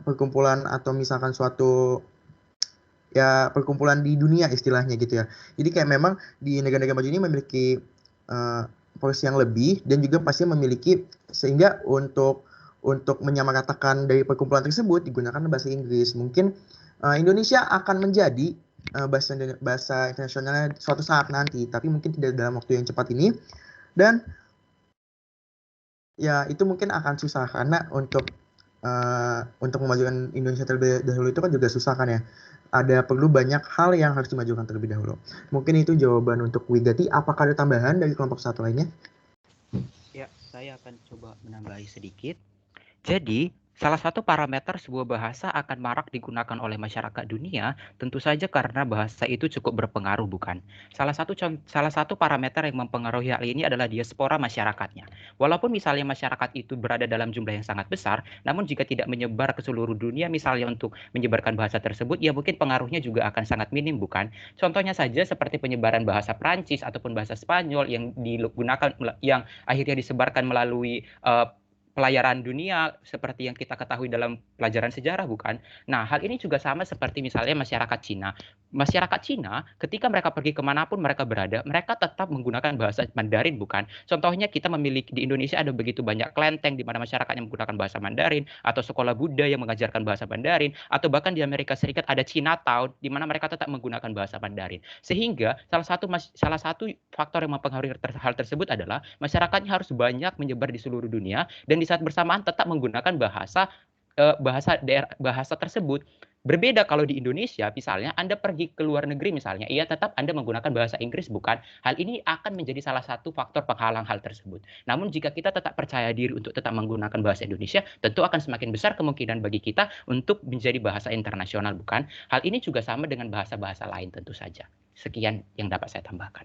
perkumpulan atau misalkan suatu ya perkumpulan di dunia istilahnya gitu ya. Jadi kayak memang di negara-negara maju ini memiliki porsi yang lebih, dan juga pasti memiliki, sehingga untuk menyamaratakan dari perkumpulan tersebut digunakan bahasa Inggris. Mungkin Indonesia akan menjadi bahasa internasionalnya suatu saat nanti, tapi mungkin tidak dalam waktu yang cepat ini. Dan ya itu mungkin akan susah, karena untuk memajukan Indonesia terlebih dahulu itu kan juga susah kan ya. Ada perlu banyak hal yang harus dimajukan terlebih dahulu. Mungkin itu jawaban untuk Wigati. Apakah ada tambahan dari kelompok satu lainnya? Ya, saya akan coba menambahi sedikit. Jadi, salah satu parameter sebuah bahasa akan marak digunakan oleh masyarakat dunia tentu saja karena bahasa itu cukup berpengaruh, bukan? Salah satu parameter yang mempengaruhi hal ini adalah diaspora masyarakatnya. Walaupun misalnya masyarakat itu berada dalam jumlah yang sangat besar, namun jika tidak menyebar ke seluruh dunia misalnya untuk menyebarkan bahasa tersebut, ya mungkin pengaruhnya juga akan sangat minim, bukan? Contohnya saja seperti penyebaran bahasa Prancis ataupun bahasa Spanyol yang digunakan, yang akhirnya disebarkan melalui pelayaran dunia seperti yang kita ketahui dalam pelajaran sejarah, bukan? Nah, hal ini juga sama seperti misalnya masyarakat Cina. Masyarakat Cina, ketika mereka pergi kemanapun mereka berada, mereka tetap menggunakan bahasa Mandarin, bukan? Contohnya kita memiliki di Indonesia ada begitu banyak kelenteng di mana masyarakatnya menggunakan bahasa Mandarin, atau sekolah Buddha yang mengajarkan bahasa Mandarin, atau bahkan di Amerika Serikat ada Chinatown di mana mereka tetap menggunakan bahasa Mandarin. Sehingga salah satu faktor yang mempengaruhi hal tersebut adalah masyarakatnya harus banyak menyebar di seluruh dunia dan di saat bersamaan tetap menggunakan bahasa tersebut. Berbeda kalau di Indonesia, misalnya Anda pergi ke luar negeri misalnya, iya tetap Anda menggunakan bahasa Inggris, bukan? Hal ini akan menjadi salah satu faktor penghalang hal tersebut. Namun jika kita tetap percaya diri untuk tetap menggunakan bahasa Indonesia, tentu akan semakin besar kemungkinan bagi kita untuk menjadi bahasa internasional, bukan? Hal ini juga sama dengan bahasa-bahasa lain tentu saja. Sekian yang dapat saya tambahkan.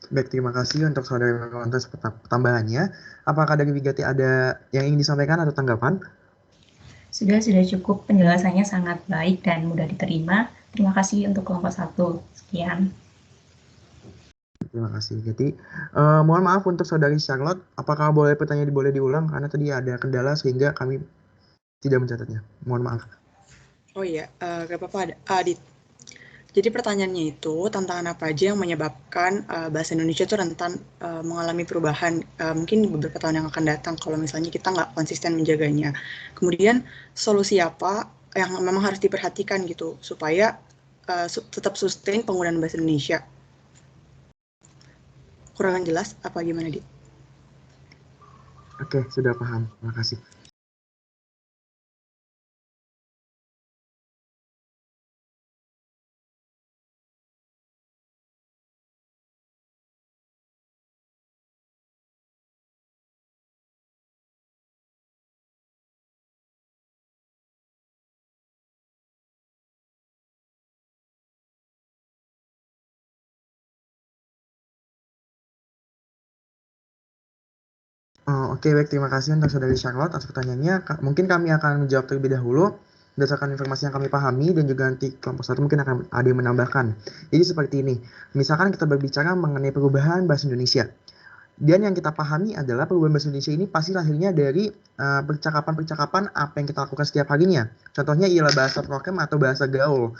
Baik, terima kasih untuk saudari Merontas tambahannya. Apakah dari Wigati ada yang ingin disampaikan atau tanggapan? Sudah cukup, penjelasannya sangat baik dan mudah diterima. Terima kasih untuk kelompok 1. Sekian. Terima kasih. Jadi, mohon maaf untuk saudari Charlotte, apakah pertanyaan boleh diulang? Karena tadi ada kendala sehingga kami tidak mencatatnya. Mohon maaf. Oh iya, gak apa-apa, Adit. Jadi pertanyaannya itu, tantangan apa aja yang menyebabkan bahasa Indonesia itu rentan mengalami perubahan mungkin beberapa tahun yang akan datang kalau misalnya kita nggak konsisten menjaganya. Kemudian solusi apa yang memang harus diperhatikan gitu supaya tetap sustain penggunaan bahasa Indonesia. Kurang jelas apa gimana, Dit? Oke, sudah paham. Terima kasih. Oke, baik. Terima kasih untuk saudari Charlotte atas pertanyaannya. Mungkin kami akan menjawab terlebih dahulu berdasarkan informasi yang kami pahami dan juga nanti kelompok 1 mungkin akan ada yang menambahkan. Jadi seperti ini, misalkan kita berbicara mengenai perubahan bahasa Indonesia. Dan yang kita pahami adalah perubahan bahasa Indonesia ini pasti lahirnya dari percakapan-percakapan apa yang kita lakukan setiap harinya. Contohnya ialah bahasa prokem atau bahasa gaul.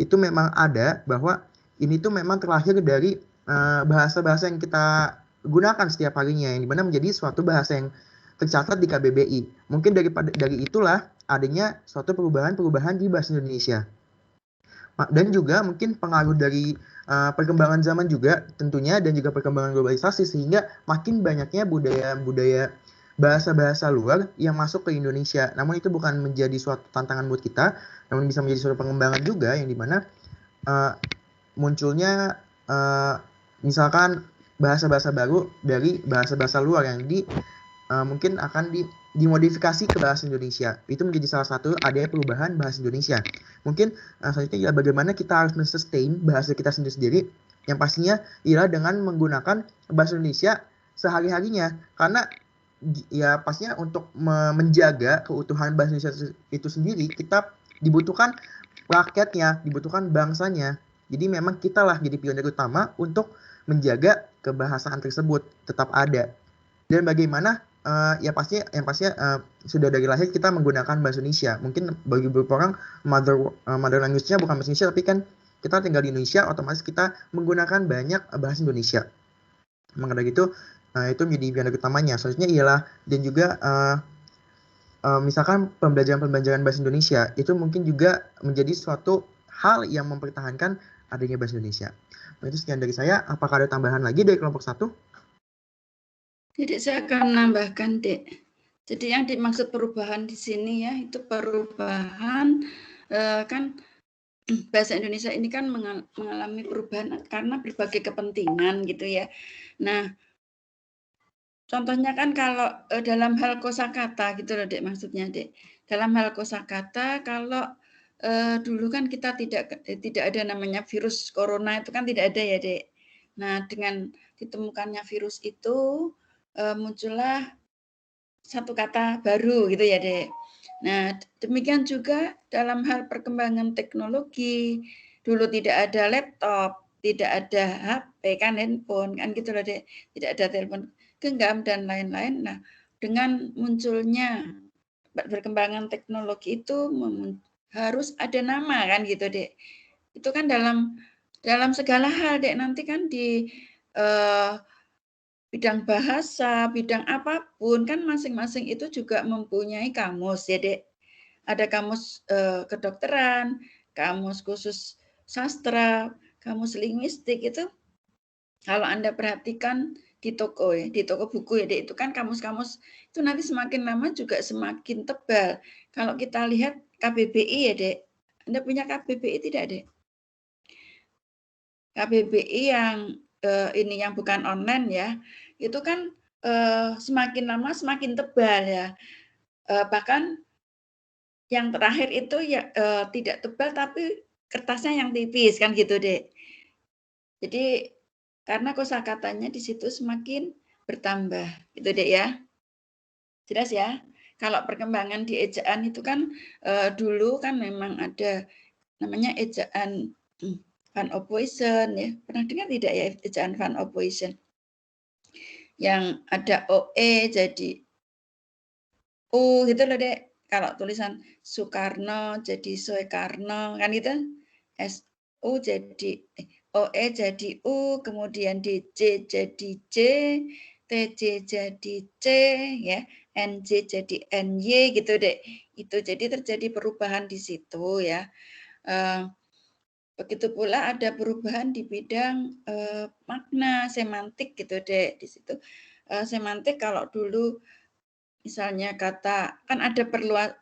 Itu memang ada bahwa ini tuh memang terlahir dari bahasa-bahasa yang kita gunakan setiap harinya, yang dimana menjadi suatu bahasa yang tercatat di KBBI. Mungkin dari itulah adanya suatu perubahan di bahasa Indonesia. Dan juga mungkin pengaruh dari perkembangan zaman juga tentunya dan juga perkembangan globalisasi sehingga makin banyaknya budaya-budaya bahasa-bahasa luar yang masuk ke Indonesia. Namun itu bukan menjadi suatu tantangan buat kita, namun bisa menjadi suatu pengembangan juga yang dimana munculnya misalkan bahasa-bahasa baru dari bahasa-bahasa luar yang mungkin akan dimodifikasi ke bahasa Indonesia. Itu menjadi salah satu adanya perubahan bahasa Indonesia. Mungkin selanjutnya ya bagaimana kita harus men-sustain bahasa kita sendiri-sendiri, yang pastinya ialah dengan menggunakan bahasa Indonesia sehari-harinya. Karena ya pastinya untuk menjaga keutuhan bahasa Indonesia itu sendiri, kita dibutuhkan rakyatnya, dibutuhkan bangsanya. Jadi memang kita lah jadi pionir utama untuk menjaga kebahasaan tersebut tetap ada. Dan bagaimana yang pastinya sudah dari lahir kita menggunakan bahasa Indonesia. Mungkin bagi beberapa orang mother language-nya bukan bahasa Indonesia, tapi kan kita tinggal di Indonesia, otomatis kita menggunakan banyak bahasa Indonesia. Maka dari itu menjadi pionir utamanya. Selanjutnya ialah dan juga misalkan pembelajaran bahasa Indonesia itu mungkin juga menjadi suatu hal yang mempertahankan adanya bahasa Indonesia. Nah, itu sekian dari saya. Apakah ada tambahan lagi dari kelompok 1? Jadi saya akan menambahkan, Dek. Jadi yang dimaksud perubahan di sini ya, itu perubahan kan bahasa Indonesia ini kan mengalami perubahan karena berbagai kepentingan gitu ya. Nah, contohnya kan kalau dalam hal kosakata gitu loh, Dek, maksudnya, Dek. Dalam hal kosakata kalau dulu kan kita tidak ada namanya virus corona, itu kan tidak ada ya, Dek. Nah, dengan ditemukannya virus itu muncullah satu kata baru gitu ya, Dek. Nah, demikian juga dalam hal perkembangan teknologi, dulu tidak ada laptop, tidak ada HP kan, handphone kan gitu loh, Dek. Tidak ada telepon genggam dan lain-lain. Nah, dengan munculnya perkembangan teknologi itu harus ada nama kan gitu, Dek. Itu kan dalam segala hal, Dek. Nanti kan di bidang bahasa, bidang apapun kan masing-masing itu juga mempunyai kamus ya, Dek. Ada kamus kedokteran, kamus khusus sastra, kamus linguistik itu kalau Anda perhatikan di toko ya, di toko buku ya, Dek, itu kan kamus-kamus itu nanti semakin lama juga semakin tebal. Kalau kita lihat KBBI ya, Dek. Anda punya KBBI tidak, Dek? KBBI yang ini yang bukan online ya, itu kan semakin lama semakin tebal ya. Bahkan yang terakhir itu ya tidak tebal tapi kertasnya yang tipis kan gitu, Dek. Jadi karena kosakatanya di situ semakin bertambah gitu, Dek ya. Jelas ya? Kalau perkembangan di ejaan itu kan dulu kan memang ada namanya ejaan Van Ophuijsen ya. Pernah dengar tidak ya ejaan Van Ophuijsen? Yang ada OE jadi U gitu loh, Dek. Kalau tulisan Soekarno jadi Soekarno kan gitu. SU jadi OE jadi U, kemudian DJ jadi J, TJ jadi C ya, NJ jadi NY gitu, Dek. Itu jadi terjadi perubahan di situ ya. Begitu pula ada perubahan di bidang makna semantik gitu, Dek, di situ. Semantik kalau dulu misalnya kata kan ada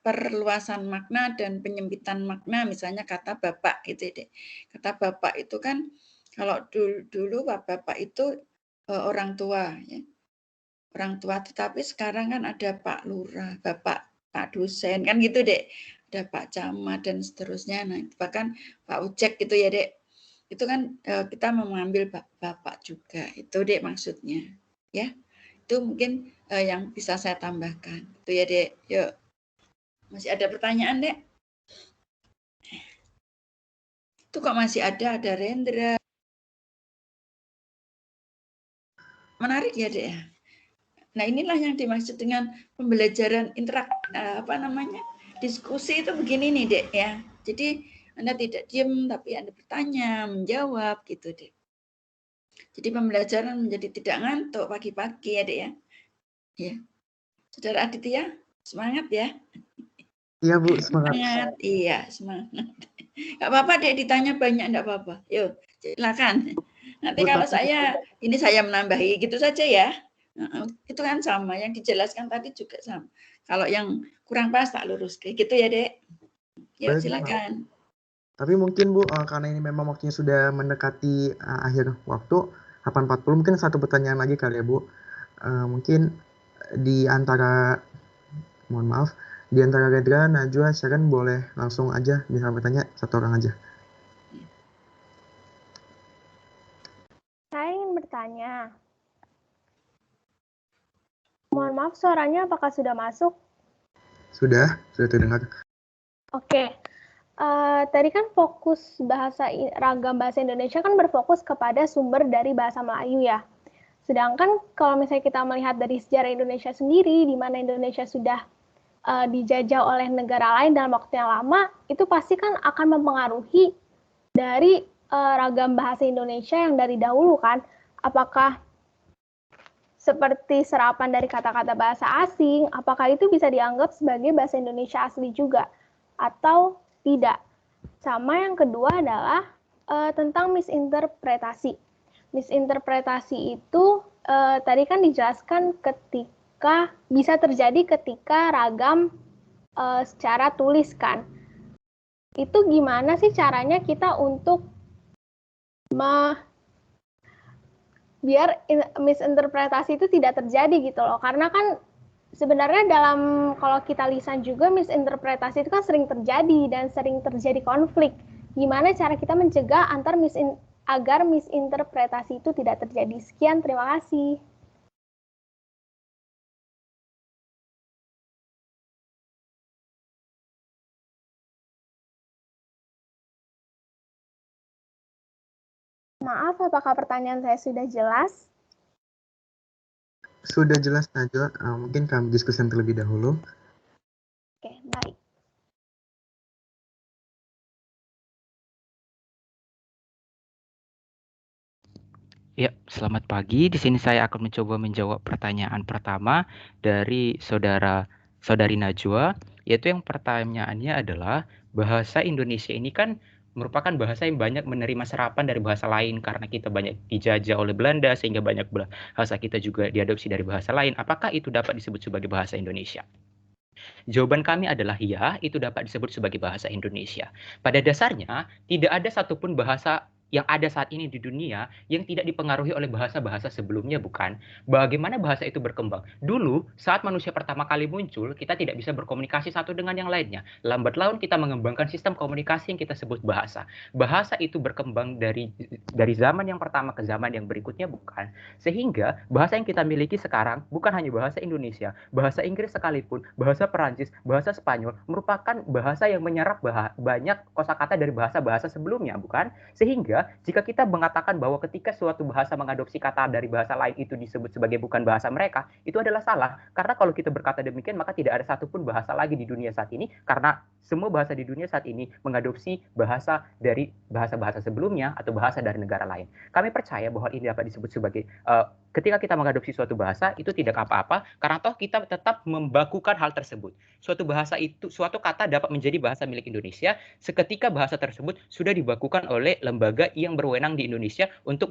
perluasan makna dan penyempitan makna, misalnya kata bapak gitu, Dek. Kata bapak itu kan kalau dulu bapak itu orang tua ya. Orang tua, tetapi sekarang kan ada Pak Lurah, Pak dosen kan gitu, Dek. Ada Pak Camat dan seterusnya. Nah, bahkan Pak Ujek gitu ya, Dek. Itu kan kita mengambil Bapak juga. Itu, Dek, maksudnya. Ya. Itu mungkin yang bisa saya tambahkan. Itu ya, Dek. Yuk. Masih ada pertanyaan, Dek? Itu kok masih ada Rendra. Menarik ya, Dek ya. Nah, inilah yang dimaksud dengan pembelajaran diskusi itu begini nih, Dek ya. Jadi Anda tidak diam tapi Anda bertanya, menjawab gitu, Dek. Jadi pembelajaran menjadi tidak ngantuk pagi-pagi ya, Dek ya. Ya. Saudara Aditya, semangat ya. Iya, Bu, semangat. Semangat, iya, semangat. Enggak apa-apa, Dek, ditanya banyak enggak apa-apa. Yuk, silakan. Nanti Bu, kalau saya menambahi gitu saja ya. Itu kan sama, yang dijelaskan tadi juga sama. Kalau yang kurang pas tak lurus kayak gitu ya, Dek. Ya, silakan. Tapi mungkin Bu, karena ini memang waktunya sudah mendekati akhir waktu 8.40, mungkin satu pertanyaan lagi kali ya, Bu. Mungkin di antara Rendra, Najwa, Sharon boleh langsung aja bisa bertanya satu orang aja. Saya ingin bertanya. Mohon maaf, suaranya apakah sudah masuk? Sudah terdengar. Oke. Tadi kan fokus ragam bahasa Indonesia kan berfokus kepada sumber dari bahasa Melayu ya. Sedangkan kalau misalnya kita melihat dari sejarah Indonesia sendiri, di mana Indonesia sudah dijajah oleh negara lain dalam waktu yang lama, itu pasti kan akan mempengaruhi dari ragam bahasa Indonesia yang dari dahulu kan. Apakah seperti serapan dari kata-kata bahasa asing, apakah itu bisa dianggap sebagai bahasa Indonesia asli juga atau tidak? Sama yang kedua adalah tentang misinterpretasi. Misinterpretasi itu tadi kan dijelaskan bisa terjadi ketika ragam secara tulis kan. Itu gimana sih caranya kita untuk biar misinterpretasi itu tidak terjadi gitu loh. Karena kan sebenarnya kalau kita lisan juga misinterpretasi itu kan sering terjadi dan sering terjadi konflik. Gimana cara kita mencegah agar misinterpretasi itu tidak terjadi? Sekian, terima kasih. Maaf, apakah pertanyaan saya sudah jelas? Sudah jelas, Najwa. Mungkin kami diskusikan terlebih dahulu. Oke, baik. Ya, selamat pagi. Di sini saya akan mencoba menjawab pertanyaan pertama dari saudari Najwa, yaitu yang pertanyaannya adalah bahasa Indonesia ini kan merupakan bahasa yang banyak menerima serapan dari bahasa lain karena kita banyak dijajah oleh Belanda sehingga banyak bahasa kita juga diadopsi dari bahasa lain. Apakah itu dapat disebut sebagai bahasa Indonesia? Jawaban kami adalah ya, itu dapat disebut sebagai bahasa Indonesia. Pada dasarnya, tidak ada satupun bahasa yang ada saat ini di dunia yang tidak dipengaruhi oleh bahasa-bahasa sebelumnya, bukan? Bagaimana bahasa itu berkembang? Dulu, saat manusia pertama kali muncul, kita tidak bisa berkomunikasi satu dengan yang lainnya. Lambat laun kita mengembangkan sistem komunikasi yang kita sebut bahasa. Bahasa itu berkembang dari zaman yang pertama ke zaman yang berikutnya, bukan? Sehingga bahasa yang kita miliki sekarang bukan hanya bahasa Indonesia, bahasa Inggris sekalipun, bahasa Perancis, bahasa Spanyol merupakan bahasa yang menyerap banyak kosakata dari bahasa-bahasa sebelumnya, bukan? Sehingga jika kita mengatakan bahwa ketika suatu bahasa mengadopsi kata dari bahasa lain itu disebut sebagai bukan bahasa mereka, itu adalah salah. Karena kalau kita berkata demikian, maka tidak ada satupun bahasa lagi di dunia saat ini, karena semua bahasa di dunia saat ini mengadopsi bahasa dari bahasa-bahasa sebelumnya atau bahasa dari negara lain. Kami percaya bahwa ini dapat disebut sebagai ketika kita mengadopsi suatu bahasa itu tidak apa-apa karena toh kita tetap membakukan hal tersebut. Suatu bahasa itu, suatu kata dapat menjadi bahasa milik Indonesia seketika bahasa tersebut sudah dibakukan oleh lembaga yang berwenang di Indonesia untuk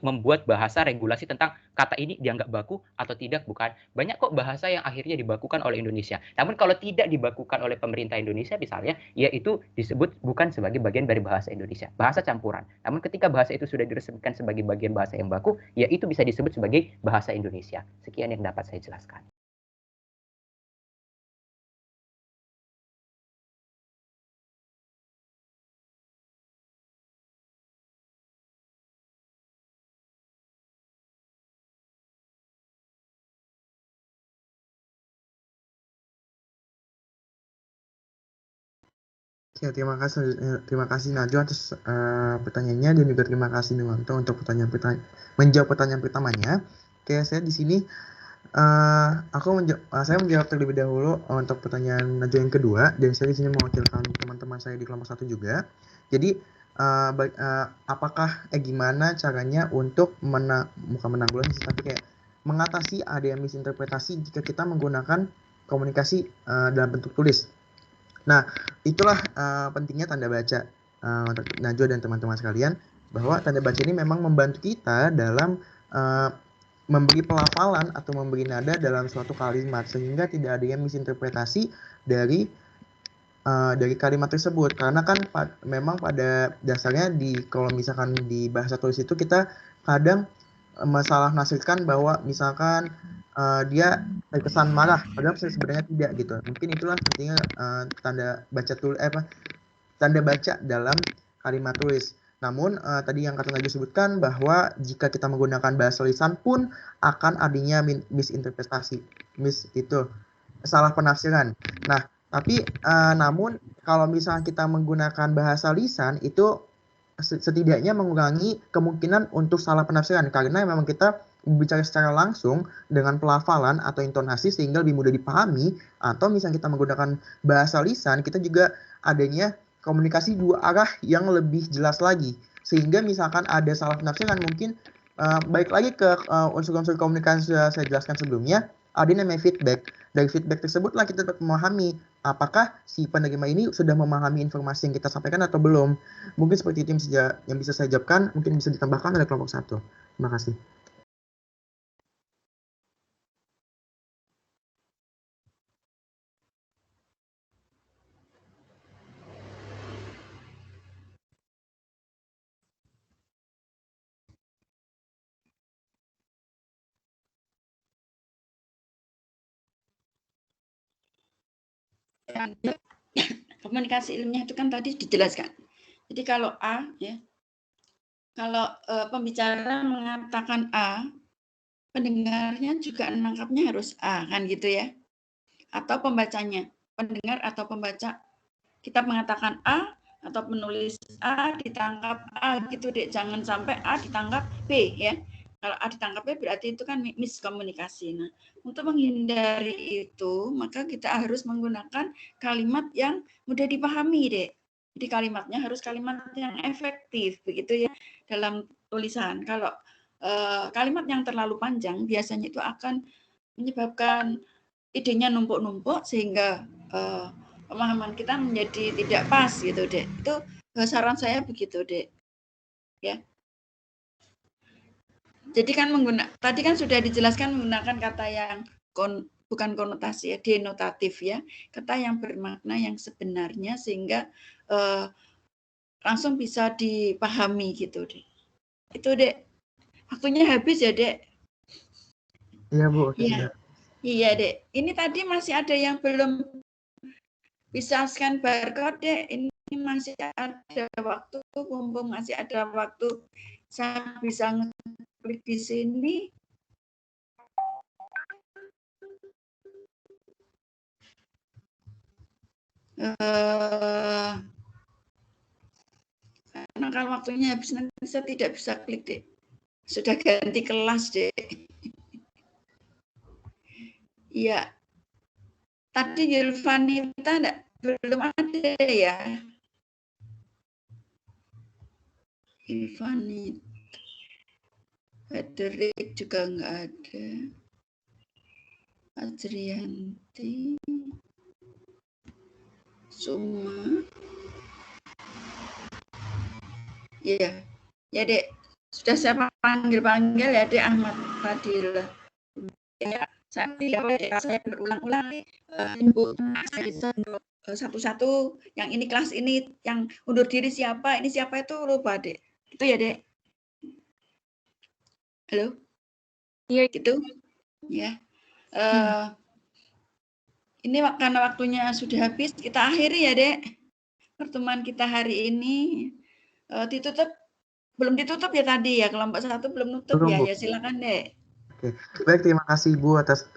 membuat bahasa regulasi tentang kata ini dianggap baku atau tidak, bukan? Banyak kok bahasa yang akhirnya dibakukan oleh Indonesia. Namun kalau tidak dibakukan oleh pemerintah Indonesia misalnya, ya itu disebut bukan sebagai bagian dari bahasa Indonesia, bahasa campuran. Namun ketika bahasa itu sudah diresmikan sebagai bagian bahasa yang baku, ya itu bisa disebut sebagai bahasa Indonesia. Sekian yang dapat saya jelaskan. Ya, terima kasih Najwa atas pertanyaannya dan juga terima kasih Dewanto untuk menjawab pertanyaan pertamanya. Oke, saya di sini saya menjawab terlebih dahulu untuk pertanyaan Najwa yang kedua dan saya di sini mewakilkan teman-teman saya di kelompok 1 juga. Jadi gimana caranya untuk bukan menanggulangi tapi kayak mengatasi ada misinterpretasi jika kita menggunakan komunikasi dalam bentuk tulis. Nah, itulah pentingnya tanda baca untuk Najwa dan teman-teman sekalian, bahwa tanda baca ini memang membantu kita dalam memberi pelafalan atau memberi nada dalam suatu kalimat sehingga tidak ada yang misinterpretasi dari kalimat tersebut. Karena kan memang pada dasarnya kalau misalkan di bahasa tulis itu kita kadang masalah nasirkan bahwa misalkan dia terkesan marah padahal sebenarnya tidak gitu. Mungkin itulah pentingnya tanda baca dalam kalimat tulis. Namun tadi yang Kak Najwa sebutkan bahwa jika kita menggunakan bahasa lisan pun akan adanya misinterpretasi, salah penafsiran. Nah, tapi namun kalau misalnya kita menggunakan bahasa lisan itu setidaknya mengurangi kemungkinan untuk salah penafsiran karena memang kita bicara secara langsung dengan pelafalan atau intonasi sehingga lebih mudah dipahami, atau misalnya kita menggunakan bahasa lisan kita juga adanya komunikasi dua arah yang lebih jelas lagi sehingga misalkan ada salah penafsiran mungkin balik lagi ke unsur-unsur komunikasi yang saya jelaskan sebelumnya, ada namanya feedback. Dari feedback tersebutlah kita dapat memahami apakah si penerima ini sudah memahami informasi yang kita sampaikan atau belum. Mungkin seperti itu yang bisa saya jawabkan, mungkin bisa ditambahkan oleh kelompok 1. Terima kasih. Komunikasi ilmiah itu kan tadi dijelaskan. Jadi kalau A ya, kalau pembicara mengatakan A, pendengarnya juga menangkapnya harus A kan gitu ya. Atau pembacanya, pendengar atau pembaca kita mengatakan A, atau penulis A ditangkap A gitu Dek, jangan sampai A ditangkap B ya. Kalau A ditangkap B berarti itu kan miskomunikasi. Nah, untuk menghindari itu maka kita harus menggunakan kalimat yang mudah dipahami Dek. Jadi kalimatnya harus kalimat yang efektif begitu ya dalam tulisan. Kalau kalimat yang terlalu panjang biasanya itu akan menyebabkan idenya numpuk-numpuk sehingga pemahaman kita menjadi tidak pas gitu Dek. Itu saran saya begitu Dek. Ya. Jadi kan tadi kan sudah dijelaskan menggunakan kata yang bukan konotasi ya, denotatif ya. Kata yang bermakna yang sebenarnya sehingga langsung bisa dipahami gitu Dek. Itu Dek. Waktunya habis ya Dek. Iya Bu. Iya. Iya Dek. Ini tadi masih ada yang belum bisa scan barcode Dek. Ini masih ada waktu, mumpung masih ada waktu, saya bisa ngeklik di sini. Karena kalau waktunya habis nanti saya tidak bisa klik Dek. Sudah ganti kelas Dek. Iya. Tadi Yulvanita belum ada ya. Yulvanita. Frederick juga enggak ada. Adrianti. Suma. Iya. Ya Dek. Sudah saya panggil ya Dek Ahmad Fadil. Ya. Saya berulang-ulang satu-satu yang ini kelas ini yang undur diri siapa ini siapa itu lupa Dek itu ya Dek. Halo iya gitu ya. Ini karena waktunya sudah habis kita akhiri ya Dek pertemuan kita hari ini. Ditutup belum ditutup ya tadi ya kelompok 1 belum nutup ya silakan Dek. Oke, baik terima kasih Ibu atas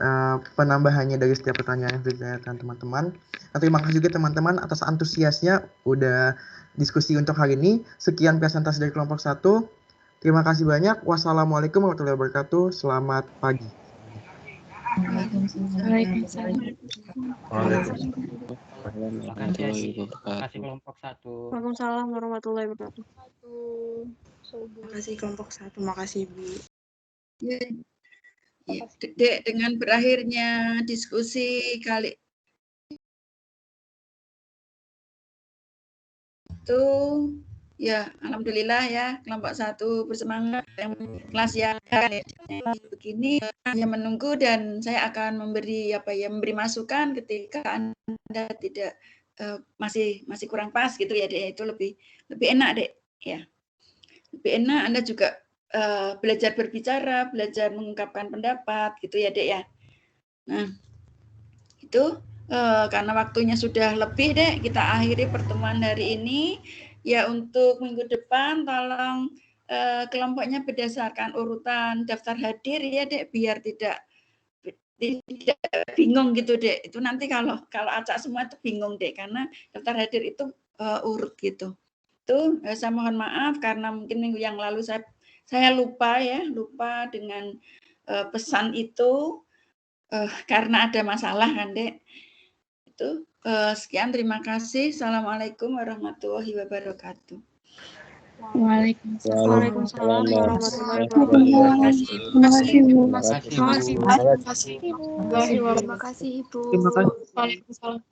penambahannya dari setiap pertanyaan yang ditanyakan teman-teman. Dan terima kasih juga teman-teman atas antusiasnya udah diskusi untuk hari ini. Sekian presentasi dari kelompok 1. Terima kasih banyak. Wassalamualaikum warahmatullahi wabarakatuh. Selamat pagi. Waalaikumsalam. Terima kasih kelompok 1. Waalaikumsalam warahmatullahi wabarakatuh. Terima kasih kelompok 1. Makasih Bu. Ya. Ya, Dek, dengan berakhirnya diskusi kali itu, ya alhamdulillah ya kelompok 1 bersemangat yang kelas yang begini hanya menunggu dan saya akan memberi memberi masukan ketika Anda tidak masih kurang pas gitu ya Dek, itu lebih enak Dek ya. Lebih enak Anda juga belajar berbicara, belajar mengungkapkan pendapat gitu ya Dek ya. Nah itu karena waktunya sudah lebih Dek, kita akhiri pertemuan hari ini. Ya untuk minggu depan tolong kelompoknya berdasarkan urutan daftar hadir ya Dek, biar tidak bingung gitu Dek. Itu nanti kalau acak semua itu bingung Dek, karena daftar hadir itu urut gitu. Itu saya mohon maaf karena mungkin minggu yang lalu saya lupa dengan pesan itu karena ada masalah kan Dek. Itu sekian, terima kasih. Assalamualaikum warahmatullahi wabarakatuh. Waalaikumsalam warahmatullahi wabarakatuh. Terima kasih Bu. Terima kasih Bu. Terima kasih Ibu. Waalaikumsalam.